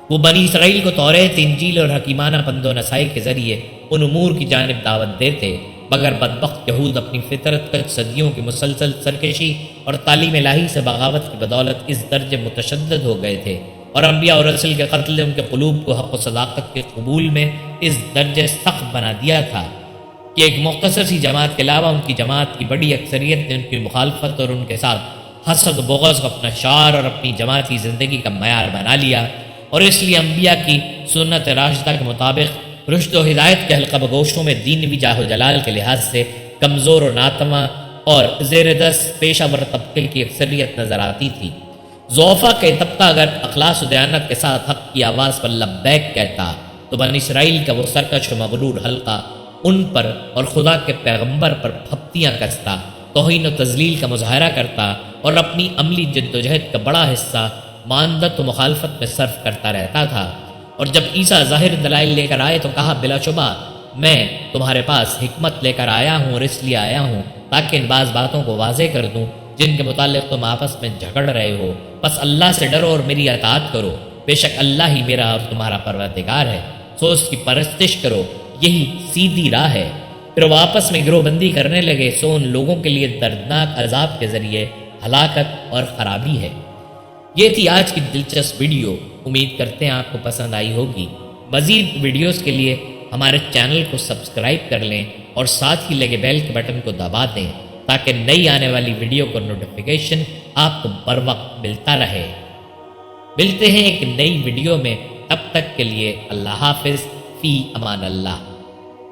وہ بنی اسرائیل کو توریت، انجیل اور حکیمانہ پند و نصائی کے ذریعے ان امور کی جانب دعوت دیتے، مگر بدبخت یہود اپنی فطرت کش صدیوں کی مسلسل سرکشی اور تعلیم الہی سے بغاوت کی بدولت اس درجے متشدد ہو گئے تھے اور انبیاء اور رسل کے قتل نے ان کے قلوب کو حق و صداقت کے قبول میں اس درجے سخت بنا دیا تھا کہ ایک مختصر سی جماعت کے علاوہ ان کی جماعت کی بڑی اکثریت نے ان کی مخالفت اور ان کے ساتھ حسد و بغض کو اپنا شعار اور اپنی جماعتی زندگی کا معیار بنا لیا، اور اس لیے انبیاء کی سنت راشدہ کے مطابق رشد و ہدایت کے حلقہ بگوشوں میں دینوی جاہ و جلال کے لحاظ سے کمزور و ناتواں اور زیر دست پیشہ ور طبقے کی اکثریت نظر آتی تھی۔ ضعفا کے طبقہ اگر اخلاص و دیانت کے ساتھ حق کی آواز پر لبیک کہتا تو بنی اسرائیل کا وہ سرکش و مغرور حلقہ ان پر اور خدا کے پیغمبر پر پھپتیاں کستا، توہین و تذلیل کا مظاہرہ کرتا اور اپنی عملی جد و جہد کا بڑا حصہ معاندت و مخالفت میں صرف کرتا رہتا تھا۔ اور جب عیسیٰ ظاہر دلائل لے کر آئے تو کہا بلا شبہ میں تمہارے پاس حکمت لے کر آیا ہوں اور اس لیے آیا ہوں تاکہ ان بعض باتوں کو واضح کر دوں جن کے متعلق تم آپس میں جھگڑ رہے ہو، بس اللہ سے ڈرو اور میری اطاعت کرو، بے شک اللہ ہی میرا اور تمہارا پروردگار ہے، سو اس کی پرستش کرو، یہی سیدھی راہ ہے۔ پھر وہ آپس میں گروہ بندی کرنے لگے، سو ان لوگوں کے لیے دردناک عذاب کے ذریعے ہلاکت اور خرابی ہے۔ یہ تھی آج کی دلچسپ ویڈیو، امید کرتے ہیں آپ کو پسند آئی ہوگی۔ مزید ویڈیوز کے لیے ہمارے چینل کو سبسکرائب کر لیں اور ساتھ ہی لگے بیل کے بٹن کو دبا دیں تاکہ نئی آنے والی ویڈیو کو نوٹیفیکیشن آپ کو بر وقت ملتا رہے۔ ملتے ہیں ایک نئی ویڈیو میں، تب تک کے لیے اللہ حافظ، فی امان اللہ۔